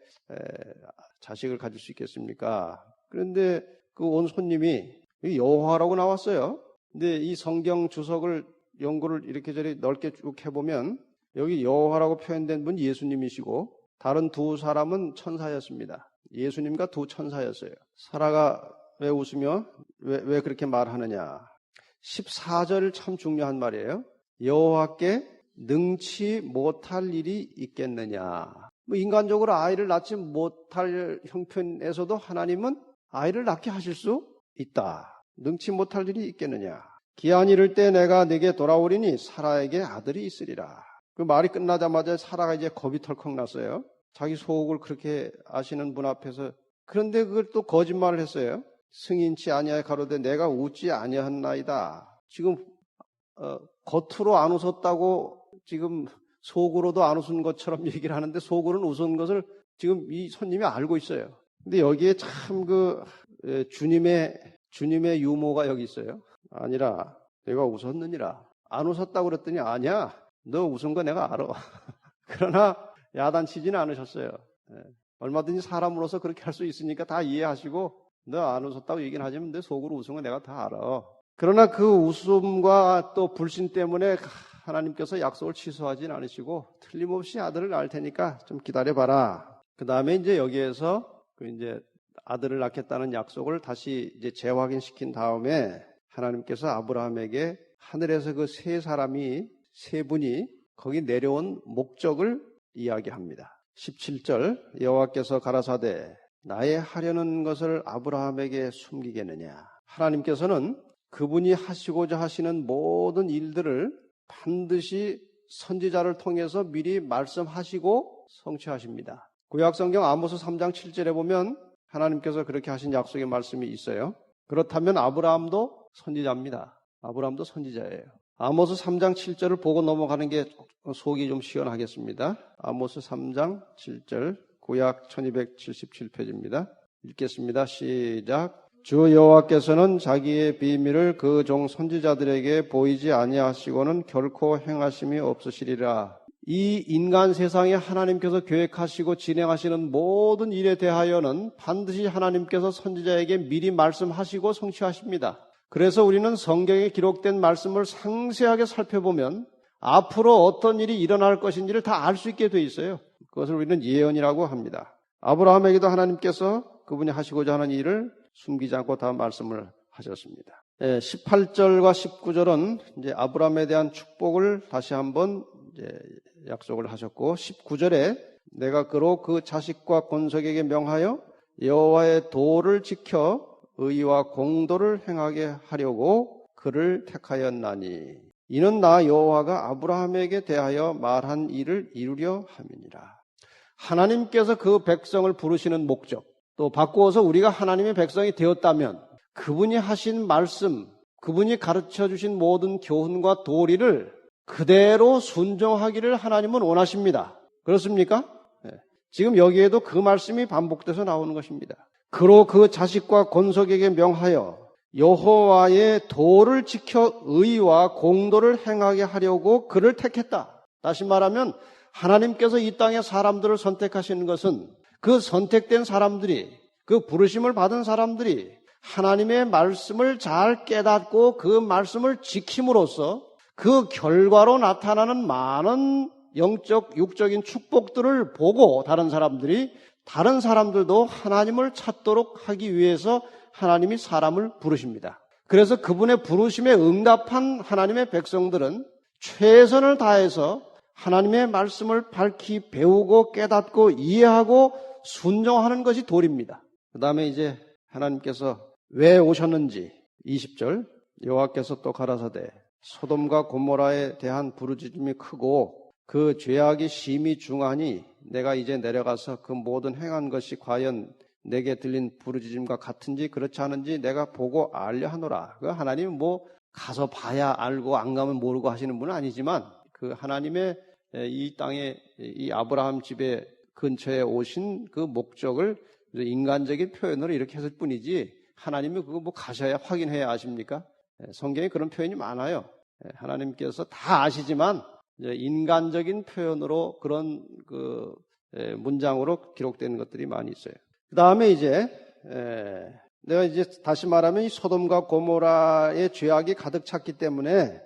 자식을 가질 수 있겠습니까? 그런데 그 온 손님이 여호와라고 나왔어요. 근데 이 성경 주석을 연구를 이렇게 넓게 쭉 해보면 여기 여호와라고 표현된 분 예수님이시고 다른 두 사람은 천사였습니다. 예수님과 두 천사였어요. 사라가 왜 웃으며 왜 그렇게 말하느냐. 14절 참 중요한 말이에요. 여호와께 능치 못할 일이 있겠느냐. 뭐 인간적으로 아이를 낳지 못할 형편에서도 하나님은 아이를 낳게 하실 수 있다. 능치 못할 일이 있겠느냐. 기한이 이를 때 내가 네게 돌아오리니 사라에게 아들이 있으리라. 그 말이 끝나자마자 사라가 이제 겁이 털컥 났어요. 자기 속을 그렇게 아시는 분 앞에서. 그런데 그걸 또 거짓말을 했어요. 승인치 아니하여 가로되 내가 웃지 아니하나이다. 지금 겉으로 안 웃었다고 지금 속으로도 안 웃은 것처럼 얘기를 하는데 속으로는 웃은 것을 지금 이 손님이 알고 있어요. 근데 여기에 참 주님의 유머가 여기 있어요. 아니라 내가 웃었느니라. 안 웃었다고 그랬더니 아니야. 너 웃은 거 내가 알아. 그러나 야단치지는 않으셨어요. 얼마든지 사람으로서 그렇게 할 수 있으니까 다 이해하시고 너 안 웃었다고 얘기는 하지만 내 속으로 웃은 거 내가 다 알아. 그러나 그 웃음과 또 불신 때문에 하나님께서 약속을 취소하진 않으시고 틀림없이 아들을 낳을 테니까 좀 기다려봐라. 그 다음에 이제 여기에서 이제 아들을 낳겠다는 약속을 다시 이제 재확인시킨 다음에 하나님께서 아브라함에게 하늘에서 그 세 분이 거기 내려온 목적을 이야기합니다. 17절 여호와께서 가라사대 나의 하려는 것을 아브라함에게 숨기겠느냐. 하나님께서는 그분이 하시고자 하시는 모든 일들을 반드시 선지자를 통해서 미리 말씀하시고 성취하십니다. 구약성경 아모스 3장 7절에 보면 하나님께서 그렇게 하신 약속의 말씀이 있어요. 그렇다면 아브라함도 선지자입니다. 아브라함도 선지자예요. 아모스 3장 7절을 보고 넘어가는 게 속이 좀 시원하겠습니다. 아모스 3장 7절 구약 1277페이지입니다. 읽겠습니다. 시작. 주 여호와께서는 자기의 비밀을 그 종 선지자들에게 보이지 아니하시고는 결코 행하심이 없으시리라. 이 인간 세상에 하나님께서 계획하시고 진행하시는 모든 일에 대하여는 반드시 하나님께서 선지자에게 미리 말씀하시고 성취하십니다. 그래서 우리는 성경에 기록된 말씀을 상세하게 살펴보면 앞으로 어떤 일이 일어날 것인지를 다 알 수 있게 돼 있어요. 그것을 우리는 예언이라고 합니다. 아브라함에게도 하나님께서 그분이 하시고자 하는 일을 숨기지 않고 다 말씀을 하셨습니다. 18절과 19절은 이제 아브라함에 대한 축복을 다시 한번 이제 약속을 하셨고 19절에 내가 그로 그 자식과 권속에게 명하여 여호와의 도를 지켜 의와 공도를 행하게 하려고 그를 택하였나니 이는 나 여호와가 아브라함에게 대하여 말한 일을 이루려 함이니라. 하나님께서 그 백성을 부르시는 목적, 또 바꾸어서 우리가 하나님의 백성이 되었다면 그분이 하신 말씀, 그분이 가르쳐 주신 모든 교훈과 도리를 그대로 순종하기를 하나님은 원하십니다. 그렇습니까? 지금 여기에도 그 말씀이 반복돼서 나오는 것입니다. 그로 그 자식과 권속에게 명하여 여호와의 도를 지켜 의와 공도를 행하게 하려고 그를 택했다. 다시 말하면 하나님께서 이 땅에 사람들을 선택하시는 것은 그 선택된 사람들이, 그 부르심을 받은 사람들이 하나님의 말씀을 잘 깨닫고 그 말씀을 지킴으로써 그 결과로 나타나는 많은 영적, 육적인 축복들을 보고 다른 사람들도 하나님을 찾도록 하기 위해서 하나님이 사람을 부르십니다. 그래서 그분의 부르심에 응답한 하나님의 백성들은 최선을 다해서 하나님의 말씀을 밝히 배우고 깨닫고 이해하고 순종하는 것이 도리입니다. 그 다음에 이제 하나님께서 왜 오셨는지 20절 여호와께서 또 가라사대 소돔과 고모라에 대한 부르짖음이 크고 그 죄악이 심히 중하니 내가 이제 내려가서 그 모든 행한 것이 과연 내게 들린 부르짖음과 같은지 그렇지 않은지 내가 보고 알려 하노라. 그 하나님은 뭐 가서 봐야 알고 안 가면 모르고 하시는 분은 아니지만 그 하나님의 이 땅에 이 아브라함 집에 근처에 오신 그 목적을 인간적인 표현으로 이렇게 했을 뿐이지 하나님이 그거 뭐 가셔야 확인해야 아십니까? 성경에 그런 표현이 많아요. 하나님께서 다 아시지만 인간적인 표현으로 그런 그 문장으로 기록되는 것들이 많이 있어요. 그 다음에 이제 내가 이제 다시 말하면 이 소돔과 고모라의 죄악이 가득 찼기 때문에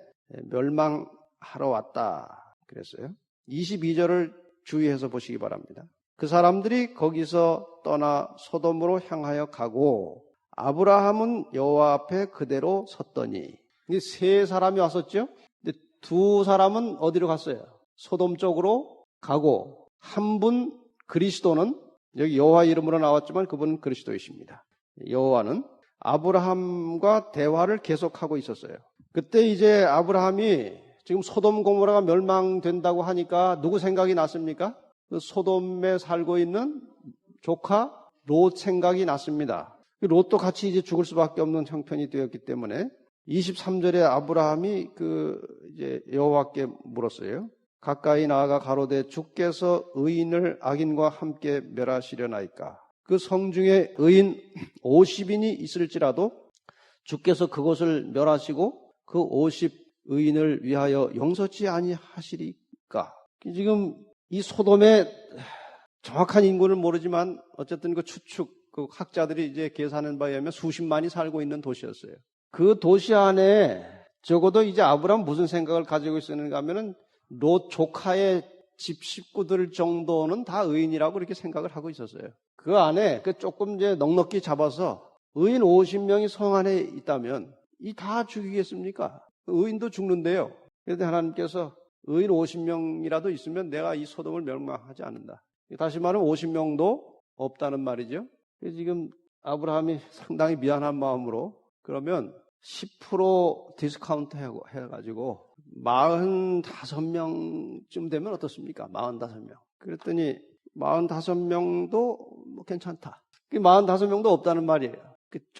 멸망하러 왔다 그랬어요. 22절을 주의해서 보시기 바랍니다. 그 사람들이 거기서 떠나 소돔으로 향하여 가고 아브라함은 여호와 앞에 그대로 섰더니 세 사람이 왔었죠. 근데 두 사람은 어디로 갔어요? 소돔 쪽으로 가고 한 분 그리스도는 여기 여호와 이름으로 나왔지만 그분은 그리스도이십니다. 여호와는 아브라함과 대화를 계속하고 있었어요. 그때 이제 아브라함이 지금 소돔 고모라가 멸망된다고 하니까 누구 생각이 났습니까? 그 소돔에 살고 있는 조카 롯 생각이 났습니다. 롯도 같이 이제 죽을 수밖에 없는 형편이 되었기 때문에 23절에 아브라함이 이제 여호와께 물었어요. 가까이 나아가 가로되 주께서 의인을 악인과 함께 멸하시려나이까. 그 성중에 의인 50인이 있을지라도 주께서 그것을 멸하시고 그 50 의인을 위하여 용서치 아니하시리까. 지금 이 소돔의 정확한 인구는 모르지만 어쨌든 그 추측, 그 학자들이 이제 계산한 바에 의하면 수십만이 살고 있는 도시였어요. 그 도시 안에 적어도 이제 아브라함 무슨 생각을 가지고 있었는가 하면은 롯 조카의 집 식구들 정도는 다 의인이라고 그렇게 생각을 하고 있었어요. 그 안에 그 조금 이제 넉넉히 잡아서 의인 50명이 성 안에 있다면 이 다 죽이겠습니까? 의인도 죽는데요. 그런데 하나님께서 의인 50명이라도 있으면 내가 이 소돔을 멸망하지 않는다. 다시 말하면 50명도 없다는 말이죠. 지금 아브라함이 상당히 미안한 마음으로 그러면 10% 디스카운트 해가지고 45명쯤 되면 어떻습니까? 45명. 그랬더니 45명도 뭐 괜찮다. 45명도 없다는 말이에요.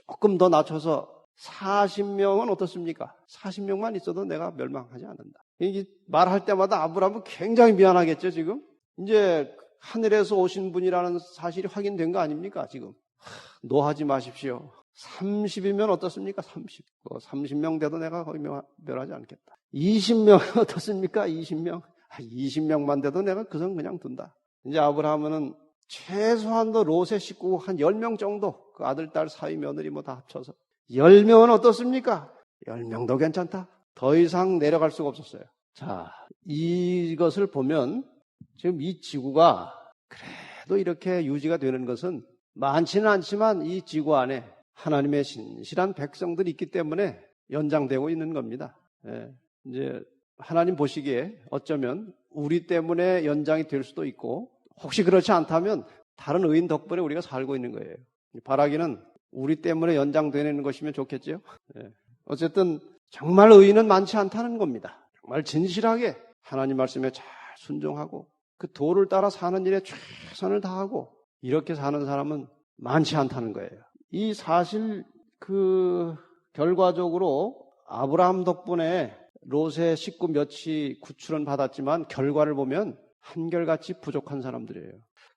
조금 더 낮춰서 40명은 어떻습니까? 40명만 있어도 내가 멸망하지 않는다. 이게 말할 때마다 아브라함은 굉장히 미안하겠죠, 지금? 이제 하늘에서 오신 분이라는 사실이 확인된 거 아닙니까, 지금? 노하지 마십시오. 30이면 어떻습니까? 30. 30명 돼도 내가 거의 멸하지 않겠다. 20명 어떻습니까? 20명. 20명만 돼도 내가 그 성 그냥 둔다. 이제 아브라함은 최소한도 롯의 식구 한 10명 정도, 그 아들, 딸, 사위, 며느리 뭐 다 합쳐서 10명은 어떻습니까? 10명도 괜찮다. 더 이상 내려갈 수가 없었어요. 자, 이것을 보면 지금 이 지구가 그래도 이렇게 유지가 되는 것은 많지는 않지만 이 지구 안에 하나님의 신실한 백성들이 있기 때문에 연장되고 있는 겁니다. 예, 이제 하나님 보시기에 어쩌면 우리 때문에 연장이 될 수도 있고 혹시 그렇지 않다면 다른 의인 덕분에 우리가 살고 있는 거예요. 바라기는 우리 때문에 연장되는 것이면 좋겠죠. 예. 어쨌든 정말 의인은 많지 않다는 겁니다. 정말 진실하게 하나님 말씀에 잘 순종하고 그 도를 따라 사는 일에 최선을 다하고 이렇게 사는 사람은 많지 않다는 거예요. 이 사실 결과적으로 아브라함 덕분에 롯의 식구 몇이 구출은 받았지만 결과를 보면 한결같이 부족한 사람들이에요.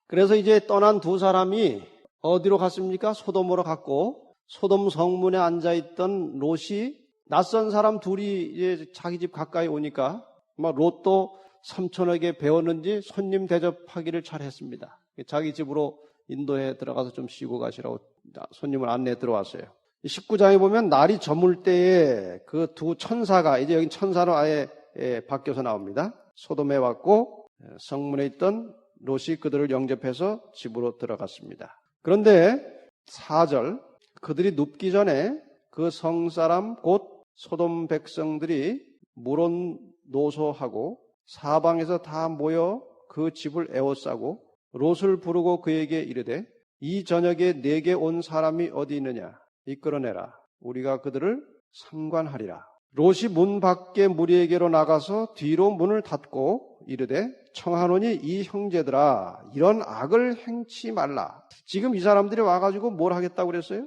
그래서 이제 떠난 두 사람이 어디로 갔습니까? 소돔으로 갔고 소돔 성문에 앉아있던 롯이 낯선 사람 둘이 이제 자기 집 가까이 오니까 롯도 삼촌에게 배웠는지 손님 대접하기를 잘했습니다. 자기 집으로 인도에 들어가서 좀 쉬고 가시라고 손님을 안내해 들어왔어요. 19장에 보면 날이 저물 때에 그 두 천사가 이제 여기 천사로 아예 바뀌어서 나옵니다. 소돔에 왔고 성문에 있던 롯이 그들을 영접해서 집으로 들어갔습니다. 그런데 4절 그들이 눕기 전에 그 성사람 곧 소돔 백성들이 물온 노소하고 사방에서 다 모여 그 집을 에워싸고 롯을 부르고 그에게 이르되 이 저녁에 내게 온 사람이 어디 있느냐 이끌어내라 우리가 그들을 상관하리라. 롯이 문 밖에 무리에게로 나가서 뒤로 문을 닫고 이르되 청하노니 이 형제들아 이런 악을 행치 말라. 지금 이 사람들이 와가지고 뭘 하겠다고 그랬어요?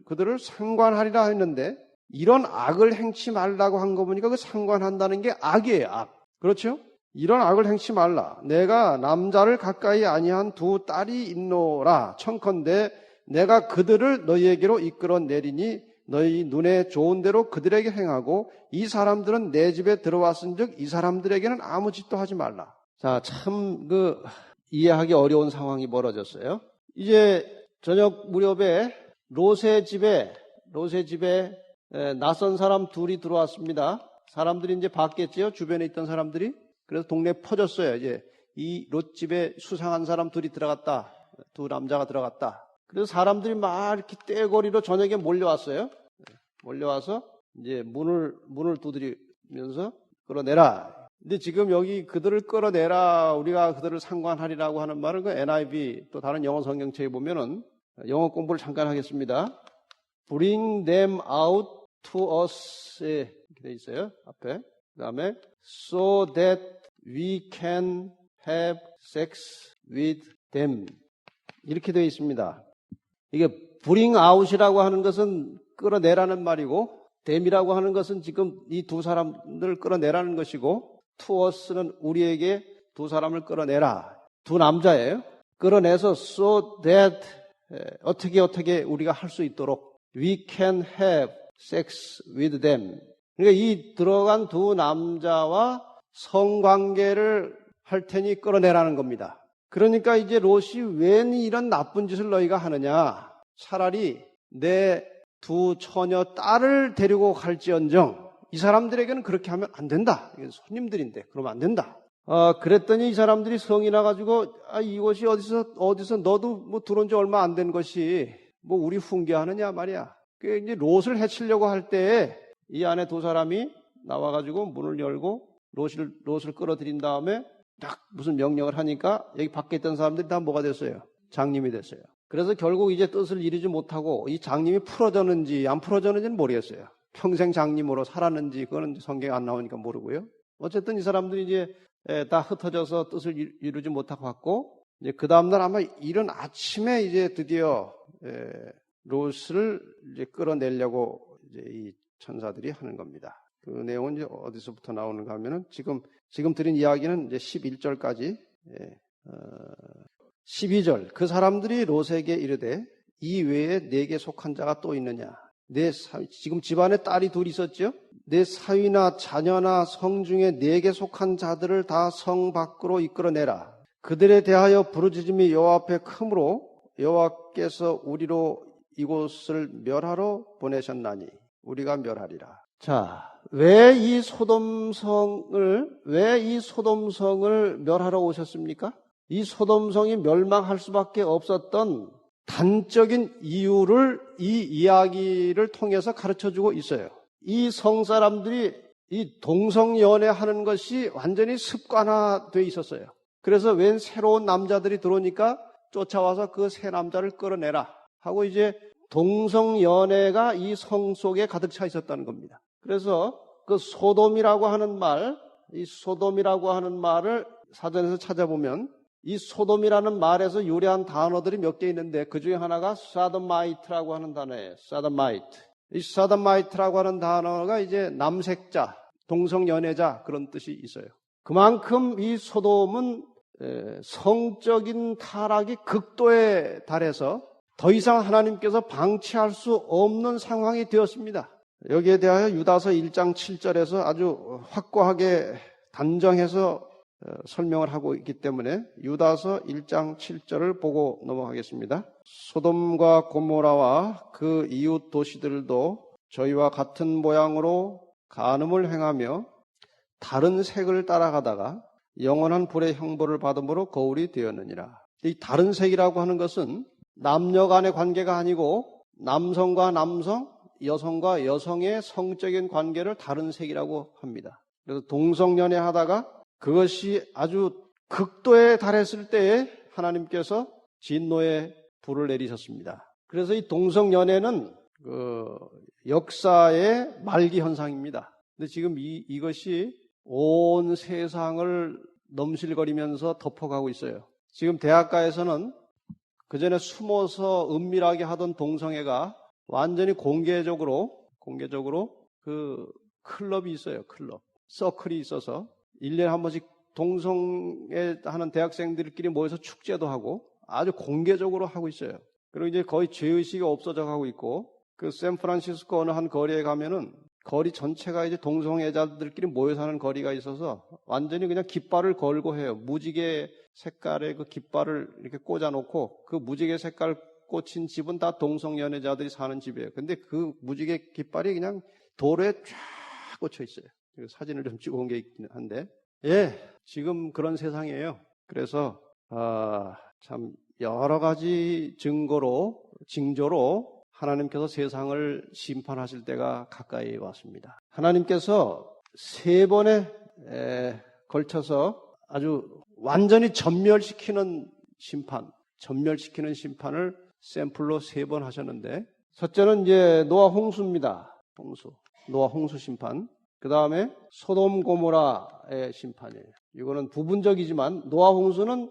그들을 상관하리라 했는데 이런 악을 행치 말라고 한 거 보니까 그 상관한다는 게 악이에요. 악. 그렇죠? 이런 악을 행치 말라. 내가 남자를 가까이 아니한 두 딸이 있노라. 청컨대 내가 그들을 너희에게로 이끌어 내리니 너희 눈에 좋은 대로 그들에게 행하고 이 사람들은 내 집에 들어왔은즉 이 사람들에게는 아무 짓도 하지 말라. 자, 참 이해하기 어려운 상황이 벌어졌어요. 이제 저녁 무렵에 롯의 집에 낯선 사람 둘이 들어왔습니다. 사람들이 이제 봤겠지요. 주변에 있던 사람들이. 그래서 동네에 퍼졌어요. 이제 이 롯 집에 수상한 사람 둘이 들어갔다. 두 남자가 들어갔다. 그래서 사람들이 막 이렇게 떼거리로 저녁에 몰려왔어요. 몰려와서 이제 문을 두드리면서 끌어내라. 근데 지금 여기 그들을 끌어내라, 우리가 그들을 상관하리라고 하는 말은 그 NIV 또 다른 영어 성경책에 보면은 영어 공부를 잠깐 하겠습니다. Bring them out to us 이렇게 돼 있어요. 앞에. 그다음에 so that we can have sex with them 이렇게 되어 있습니다. 이게 bring out이라고 하는 것은 끌어내라는 말이고 them이라고 하는 것은 지금 이 두 사람들을 끌어내라는 것이고 to us는 우리에게 두 사람을 끌어내라. 두 남자예요. 끌어내서 so that 어떻게 우리가 할 수 있도록 we can have sex with them. 그러니까 이 들어간 두 남자와 성관계를 할 테니 끌어내라는 겁니다. 그러니까 이제 롯이 웬 이런 나쁜 짓을 너희가 하느냐? 차라리 내 두 처녀 딸을 데리고 갈지언정 이 사람들에게는 그렇게 하면 안 된다. 이게 손님들인데 그러면 안 된다. 그랬더니 이 사람들이 성이 나가지고 이것이 어디서 너도 뭐 들어온 지 얼마 안 된 것이 뭐 우리 훈계하느냐 말이야. 그 이제 롯을 해치려고 할 때에 이 안에 두 사람이 나와가지고 문을 열고 롯을 끌어들인 다음에 딱 무슨 명령을 하니까 여기 밖에 있던 사람들이 다 뭐가 됐어요? 장님이 됐어요. 그래서 결국 이제 뜻을 이루지 못하고 이 장님이 풀어졌는지 안 풀어졌는지는 모르겠어요. 평생 장님으로 살았는지 그거는 성경에 안 나오니까 모르고요. 어쨌든 이 사람들이 이제 다 흩어져서 뜻을 이루지 못하고 갔고 이제 그 다음날 아마 이른 아침에 이제 드디어 롯을 이제 끌어내려고 이제 이 천사들이 하는 겁니다. 그 내용은 이제 어디서부터 나오는가 하면은 지금 드린 이야기는 이제 11절까지 12절 그 사람들이 롯에게 이르되 이 외에 내게 속한 자가 또 있느냐 지금 집안에 딸이 둘 있었죠. 내 사위나 자녀나 성 중에 내게 속한 자들을 다 성 밖으로 이끌어내라. 그들에 대하여 부르짖음이 여호와 앞에 크므로 여호와께서 우리로 이곳을 멸하러 보내셨나니 우리가 멸하리라. 자, 왜 이 소돔성을 멸하러 오셨습니까? 이 소돔성이 멸망할 수밖에 없었던 단적인 이유를 이 이야기를 통해서 가르쳐주고 있어요. 이 성사람들이 이 동성연애하는 것이 완전히 습관화되어 있었어요. 그래서 웬 새로운 남자들이 들어오니까 쫓아와서 그 새 남자를 끌어내라 하고 이제 동성연애가 이 성 속에 가득 차 있었다는 겁니다. 그래서 그 소돔이라고 하는 말을 사전에서 찾아보면 이 소돔이라는 말에서 유래한 단어들이 몇 개 있는데 그 중에 하나가 사도마이트라고 하는 단어예요. 이 사도마이트라고 하는 단어가 이제 남색자, 동성연애자 그런 뜻이 있어요. 그만큼 이 소돔은 성적인 타락이 극도에 달해서 더 이상 하나님께서 방치할 수 없는 상황이 되었습니다. 여기에 대하여 유다서 1장 7절에서 아주 확고하게 단정해서 설명을 하고 있기 때문에 유다서 1장 7절을 보고 넘어가겠습니다. 소돔과 고모라와 그 이웃 도시들도 저희와 같은 모양으로 간음을 행하며 다른 색을 따라가다가 영원한 불의 형벌을 받음으로 거울이 되었느니라. 이 다른 색이라고 하는 것은 남녀 간의 관계가 아니고 남성과 남성, 여성과 여성의 성적인 관계를 다른 색이라고 합니다. 그래서 동성연애 하다가 그것이 아주 극도에 달했을 때에 하나님께서 진노의 불을 내리셨습니다. 그래서 이 동성연애는 역사의 말기 현상입니다. 근데 지금 이것이 온 세상을 넘실거리면서 덮어가고 있어요. 지금 대학가에서는 그전에 숨어서 은밀하게 하던 동성애가 완전히 공개적으로 그 클럽이 있어요. 서클이 있어서 1년에 한 번씩 동성애 하는 대학생들끼리 모여서 축제도 하고 아주 공개적으로 하고 있어요. 그리고 이제 거의 죄의식이 없어져 가고 있고 그 샌프란시스코 어느 한 거리에 가면은 거리 전체가 이제 동성애자들끼리 모여 사는 거리가 있어서 완전히 그냥 깃발을 걸고 해요. 무지개 색깔의 그 깃발을 이렇게 꽂아놓고 그 무지개 색깔 꽂힌 집은 다 동성연애자들이 사는 집이에요. 근데 그 무지개 깃발이 그냥 도로에 쫙 꽂혀 있어요. 사진을 좀 찍어온 게 있긴 한데, 지금 그런 세상이에요. 그래서 참 여러 가지 징조로 하나님께서 세상을 심판하실 때가 가까이 왔습니다. 하나님께서 3번에 걸쳐서 아주 완전히 전멸시키는 심판을 샘플로 3번 하셨는데, 첫째는 이제 노아 홍수입니다. 노아 홍수 심판. 그 다음에 소돔 고모라의 심판이에요. 이거는 부분적이지만 노아 홍수는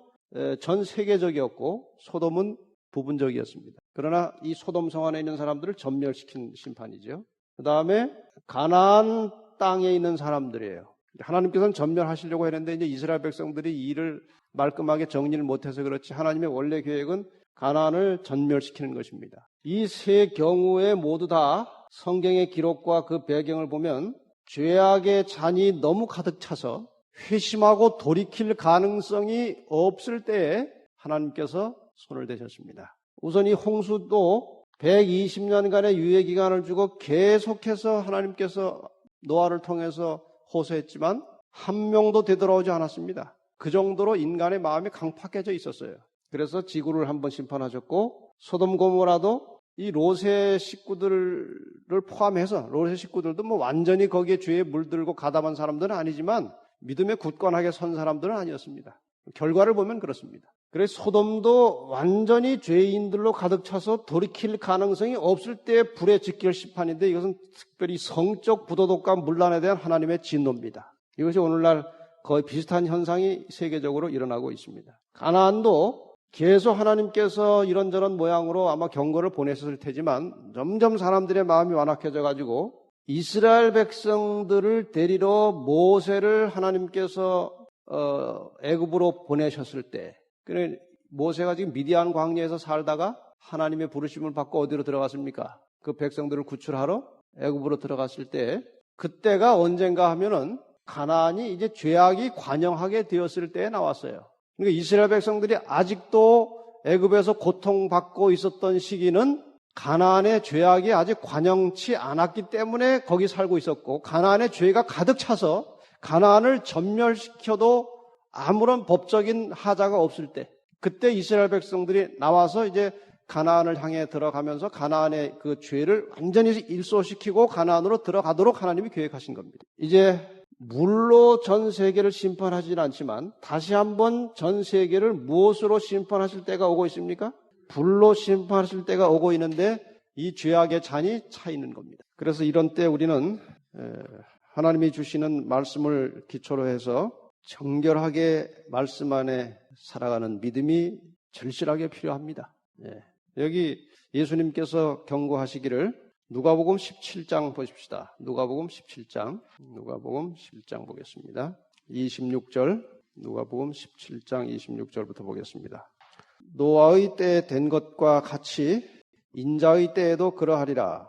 전 세계적이었고 소돔은 부분적이었습니다. 그러나 이 소돔 성 안에 있는 사람들을 전멸시킨 심판이죠. 그 다음에 가나안 땅에 있는 사람들이에요. 하나님께서는 전멸하시려고 했는데 이제 이스라엘 백성들이 이 일을 말끔하게 정리를 못해서 그렇지 하나님의 원래 계획은 가나안을 전멸시키는 것입니다. 이 세 경우에 모두 다 성경의 기록과 그 배경을 보면 죄악의 잔이 너무 가득 차서 회심하고 돌이킬 가능성이 없을 때에 하나님께서 손을 대셨습니다. 우선 이 홍수도 120년간의 유예 기간을 주고 계속해서 하나님께서 노아를 통해서 호소했지만 한 명도 되돌아오지 않았습니다. 그 정도로 인간의 마음이 강팍해져 있었어요. 그래서 지구를 한번 심판하셨고 소돔 고모라도 이 롯의 식구들을 포함해서 롯의 식구들도 뭐 완전히 거기에 죄에 물들고 가담한 사람들은 아니지만 믿음에 굳건하게 선 사람들은 아니었습니다. 결과를 보면 그렇습니다. 그래서 소돔도 완전히 죄인들로 가득 차서 돌이킬 가능성이 없을 때 불의 직결 심판인데 이것은 특별히 성적 부도덕과 문란에 대한 하나님의 진노입니다. 이것이 오늘날 거의 비슷한 현상이 세계적으로 일어나고 있습니다. 가나안도 계속 하나님께서 이런저런 모양으로 아마 경고를 보내셨을 테지만 점점 사람들의 마음이 완악해져 가지고 이스라엘 백성들을 데리러 모세를 하나님께서 애굽으로 보내셨을 때, 모세가 지금 미디안 광야에서 살다가 하나님의 부르심을 받고 어디로 들어갔습니까? 그 백성들을 구출하러 애굽으로 들어갔을 때, 그때가 언젠가 하면은 가나안이 이제 죄악이 관영하게 되었을 때에 나왔어요. 그러니까 이스라엘 백성들이 아직도 애굽에서 고통받고 있었던 시기는 가나안의 죄악이 아직 관영치 않았기 때문에 거기 살고 있었고, 가나안의 죄가 가득 차서 가나안을 전멸시켜도 아무런 법적인 하자가 없을 때, 그때 이스라엘 백성들이 나와서 이제 가나안을 향해 들어가면서 가나안의 그 죄를 완전히 일소시키고 가나안으로 들어가도록 하나님이 계획하신 겁니다. 이제 물로 전 세계를 심판하지는 않지만 다시 한번 전 세계를 무엇으로 심판하실 때가 오고 있습니까? 불로 심판하실 때가 오고 있는데 이 죄악의 잔이 차 있는 겁니다. 그래서 이런 때 우리는 하나님이 주시는 말씀을 기초로 해서 정결하게 말씀 안에 살아가는 믿음이 절실하게 필요합니다. 여기 예수님께서 경고하시기를 누가복음 17장 보십시다. 누가복음 17장 보겠습니다. 26절, 누가복음 17장 26절부터 보겠습니다. 노아의 때에 된 것과 같이 인자의 때에도 그러하리라.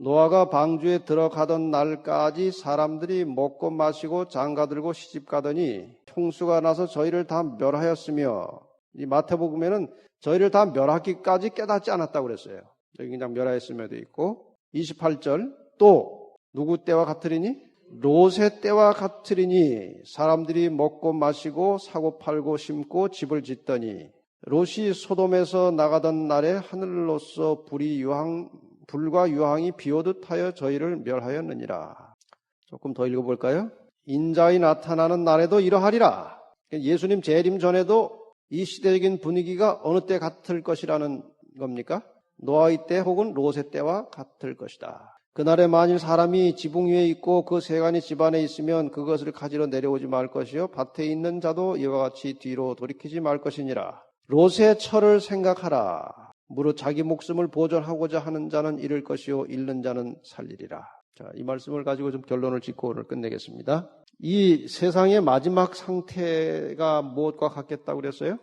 노아가 방주에 들어가던 날까지 사람들이 먹고 마시고 장가들고 시집가더니 홍수가 나서 저희를 다 멸하였으며, 이 마태복음에는 저희를 다 멸하기까지 깨닫지 않았다고 그랬어요. 여기 그냥 멸하였음에도 있고, 28절 또 누구 때와 같으리니? 롯의 때와 같으리니 사람들이 먹고 마시고 사고 팔고 심고 집을 짓더니 롯이 소돔에서 나가던 날에 하늘로서 불과 유황이 비오듯 하여 저희를 멸하였느니라. 조금 더 읽어볼까요? 인자의 나타나는 날에도 이러하리라. 예수님 재림 전에도 이 시대적인 분위기가 어느 때 같을 것이라는 겁니까? 노아의 때 혹은 롯의 때와 같을 것이다. 그날에 만일 사람이 지붕 위에 있고 그 세간이 집안에 있으면 그것을 가지러 내려오지 말 것이요 밭에 있는 자도 이와 같이 뒤로 돌이키지 말 것이니라. 롯의 철을 생각하라. 무릇 자기 목숨을 보존하고자 하는 자는 잃을 것이요 잃는 자는 살리리라. 자, 이 말씀을 가지고 좀 결론을 짓고 오늘 끝내겠습니다. 이 세상의 마지막 상태가 무엇과 같겠다고 그랬어요?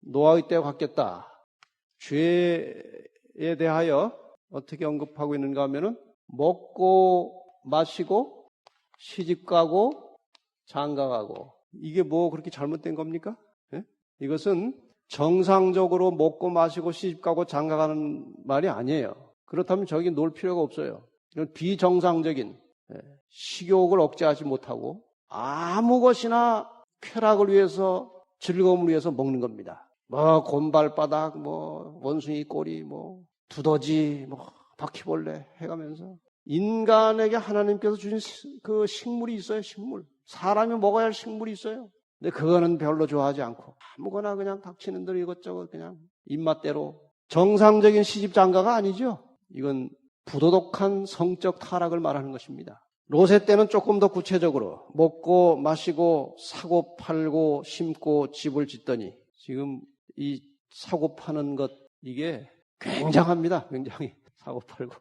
노아의 때와 같겠다. 죄에 대하여 어떻게 언급하고 있는가 하면은 먹고 마시고 시집가고 장가가고, 이게 뭐 그렇게 잘못된 겁니까? 이것은 정상적으로 먹고 마시고 시집가고 장가가는 말이 아니에요. 그렇다면 저기 놀 필요가 없어요. 이건 비정상적인, 식욕을 억제하지 못하고 아무 것이나 쾌락을 위해서, 즐거움을 위해서 먹는 겁니다. 뭐 곰발바닥, 뭐 원숭이 꼬리, 뭐 두더지, 뭐 바퀴벌레 해가면서 인간에게 하나님께서 주신 그 식물이 있어요. 식물. 사람이 먹어야 할 식물이 있어요. 근데 그거는 별로 좋아하지 않고 아무거나 그냥 닥치는 대로 이것저것 그냥 입맛대로. 정상적인 시집장가가 아니죠. 이건 부도덕한 성적 타락을 말하는 것입니다. 롯의 때는 조금 더 구체적으로 먹고 마시고 사고 팔고 심고 집을 짓더니, 지금 이 사고 파는 것, 이게 굉장합니다. 굉장히 사고 팔고.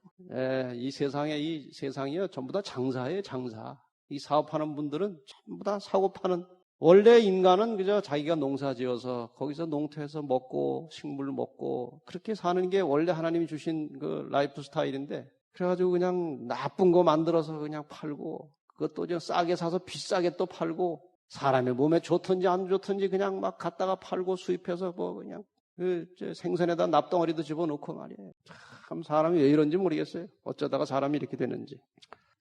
이 세상이요 전부 다 장사예요. 장사. 이 사업하는 분들은 전부 다 사고 파는. 원래 인간은 그저 자기가 농사 지어서 거기서 농토해서 먹고 식물 먹고 그렇게 사는 게 원래 하나님이 주신 그 라이프 스타일인데, 그래가지고 그냥 나쁜 거 만들어서 그냥 팔고 그것도 좀 싸게 사서 비싸게 또 팔고 사람의 몸에 좋든지 안 좋든지 그냥 막 갖다가 팔고 수입해서 뭐 그냥 생선에다 납덩어리도 집어넣고 말이에요. 참 사람이 왜 이런지 모르겠어요. 어쩌다가 사람이 이렇게 되는지.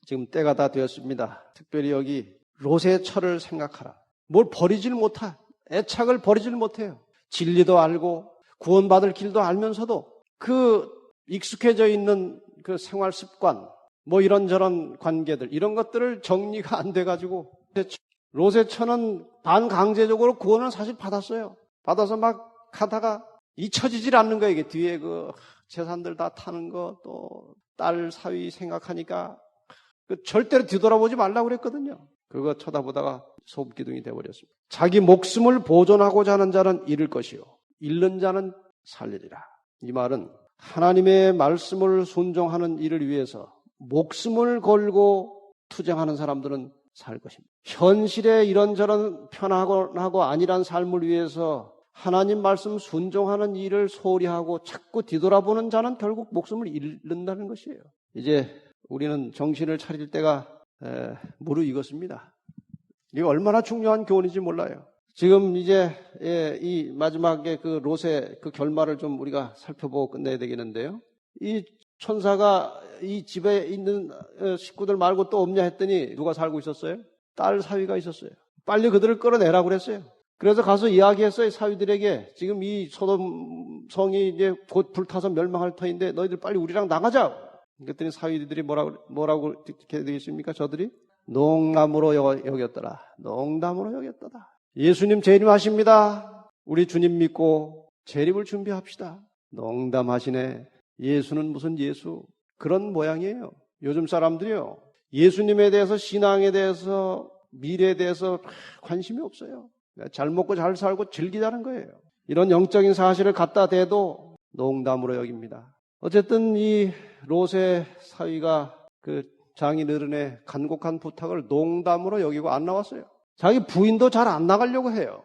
지금 때가 다 되었습니다. 특별히 여기 롯의 처를 생각하라. 뭘 버리질 못해. 애착을 버리질 못해요. 진리도 알고 구원받을 길도 알면서도 그 익숙해져 있는 그 생활 습관, 뭐 이런저런 관계들, 이런 것들을 정리가 안 돼가지고 롯의 처는 반강제적으로 구원을 사실 받았어요. 받아서 막 가다가 잊혀지질 않는 거예요. 이게 뒤에 그 재산들 다 타는 거, 또 딸 사위 생각하니까 절대로 뒤돌아보지 말라고 그랬거든요. 그거 쳐다보다가 소음기둥이 되어버렸습니다. 자기 목숨을 보존하고자 하는 자는 잃을 것이요 잃는 자는 살리리라. 이 말은 하나님의 말씀을 순종하는 일을 위해서 목숨을 걸고 투쟁하는 사람들은 살 것입니다. 현실에 이런저런 편하고 아니란 삶을 위해서 하나님 말씀 순종하는 일을 소홀히 하고 자꾸 뒤돌아보는 자는 결국 목숨을 잃는다는 것이에요. 이제 우리는 정신을 차릴 때가 무르익었습니다. 이게 얼마나 중요한 교훈인지 몰라요. 지금 이제 이 마지막에 그 롯의 그 결말을 좀 우리가 살펴보고 끝내야 되겠는데요. 이 천사가 이 집에 있는 식구들 말고 또 없냐 했더니 누가 살고 있었어요? 딸 사위가 있었어요. 빨리 그들을 끌어내라고 그랬어요. 그래서 가서 이야기했어요. 사위들에게 지금 이 소돔 성이 이제 곧 불타서 멸망할 터인데 너희들 빨리 우리랑 나가자. 그랬더니 사위들이 뭐라고 이렇게 되겠습니까? 저들이 농담으로 여겼더라. 농담으로 여겼더라. 예수님 재림하십니다. 우리 주님 믿고 재림을 준비합시다. 농담하시네. 예수는 무슨 예수? 그런 모양이에요. 요즘 사람들이요. 예수님에 대해서, 신앙에 대해서, 미래에 대해서 관심이 없어요. 잘 먹고 잘 살고 즐기자는 거예요. 이런 영적인 사실을 갖다 대도 농담으로 여깁니다. 어쨌든 이 롯의 사위가 그 장인 어른의 간곡한 부탁을 농담으로 여기고 안 나왔어요. 자기 부인도 잘 안 나가려고 해요.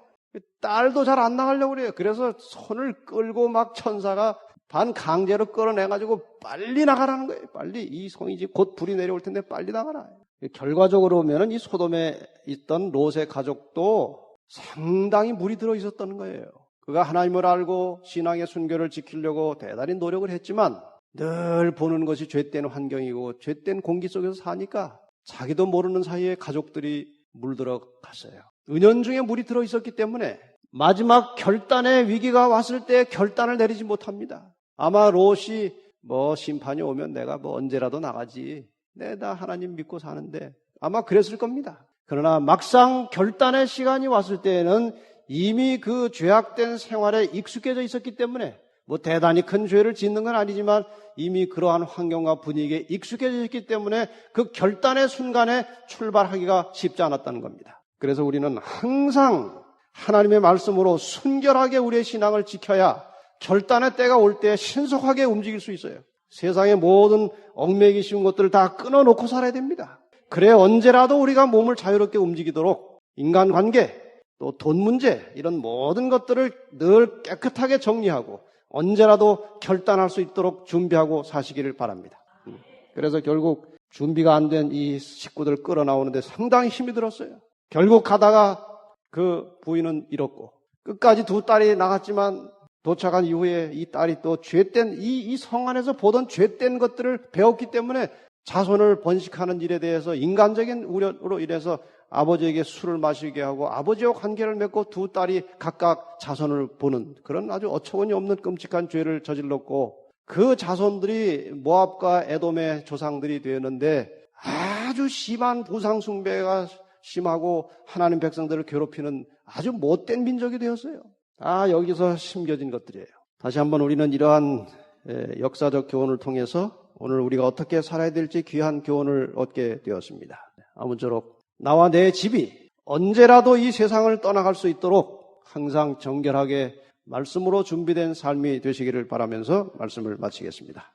딸도 잘 안 나가려고 그래요. 그래서 손을 끌고 막 천사가 반강제로 끌어내가지고 빨리 나가라는 거예요. 빨리 이 성이 이제 곧 불이 내려올 텐데 빨리 나가라. 결과적으로 보면은 이 소돔에 있던 롯의 가족도 상당히 물이 들어 있었다는 거예요. 그가 하나님을 알고 신앙의 순결을 지키려고 대단히 노력을 했지만 늘 보는 것이 죄된 환경이고 죄된 공기 속에서 사니까 자기도 모르는 사이에 가족들이 물들어 갔어요. 은연중에 물이 들어 있었기 때문에 마지막 결단의 위기가 왔을 때 결단을 내리지 못합니다. 아마 롯이 심판이 오면 내가 언제라도 나가지. 나 하나님 믿고 사는데 아마 그랬을 겁니다. 그러나 막상 결단의 시간이 왔을 때에는 이미 그 죄악된 생활에 익숙해져 있었기 때문에 대단히 큰 죄를 짓는 건 아니지만 이미 그러한 환경과 분위기에 익숙해져 있기 때문에 그 결단의 순간에 출발하기가 쉽지 않았다는 겁니다. 그래서 우리는 항상 하나님의 말씀으로 순결하게 우리의 신앙을 지켜야 결단의 때가 올 때 신속하게 움직일 수 있어요. 세상의 모든 얽매기 쉬운 것들을 다 끊어놓고 살아야 됩니다. 그래 언제라도 우리가 몸을 자유롭게 움직이도록 인간관계, 또 돈 문제 이런 모든 것들을 늘 깨끗하게 정리하고 언제라도 결단할 수 있도록 준비하고 사시기를 바랍니다. 그래서 결국 준비가 안 된 이 식구들 끌어나오는데 상당히 힘이 들었어요. 결국 가다가 그 부인은 잃었고 끝까지 두 딸이 나갔지만 도착한 이후에 이 딸이 또 죄된 이 성 안에서 보던 죄된 것들을 배웠기 때문에 자손을 번식하는 일에 대해서 인간적인 우려로 인해서 아버지에게 술을 마시게 하고 아버지와 관계를 맺고 두 딸이 각각 자손을 보는 그런 아주 어처구니 없는 끔찍한 죄를 저질렀고 그 자손들이 모압과 에돔의 조상들이 되었는데 아주 심한 우상 숭배가 심하고 하나님 백성들을 괴롭히는 아주 못된 민족이 되었어요. 여기서 심겨진 것들이에요. 다시 한번 우리는 이러한 역사적 교훈을 통해서 오늘 우리가 어떻게 살아야 될지 귀한 교훈을 얻게 되었습니다. 아무쪼록 나와 내 집이 언제라도 이 세상을 떠나갈 수 있도록 항상 정결하게 말씀으로 준비된 삶이 되시기를 바라면서 말씀을 마치겠습니다.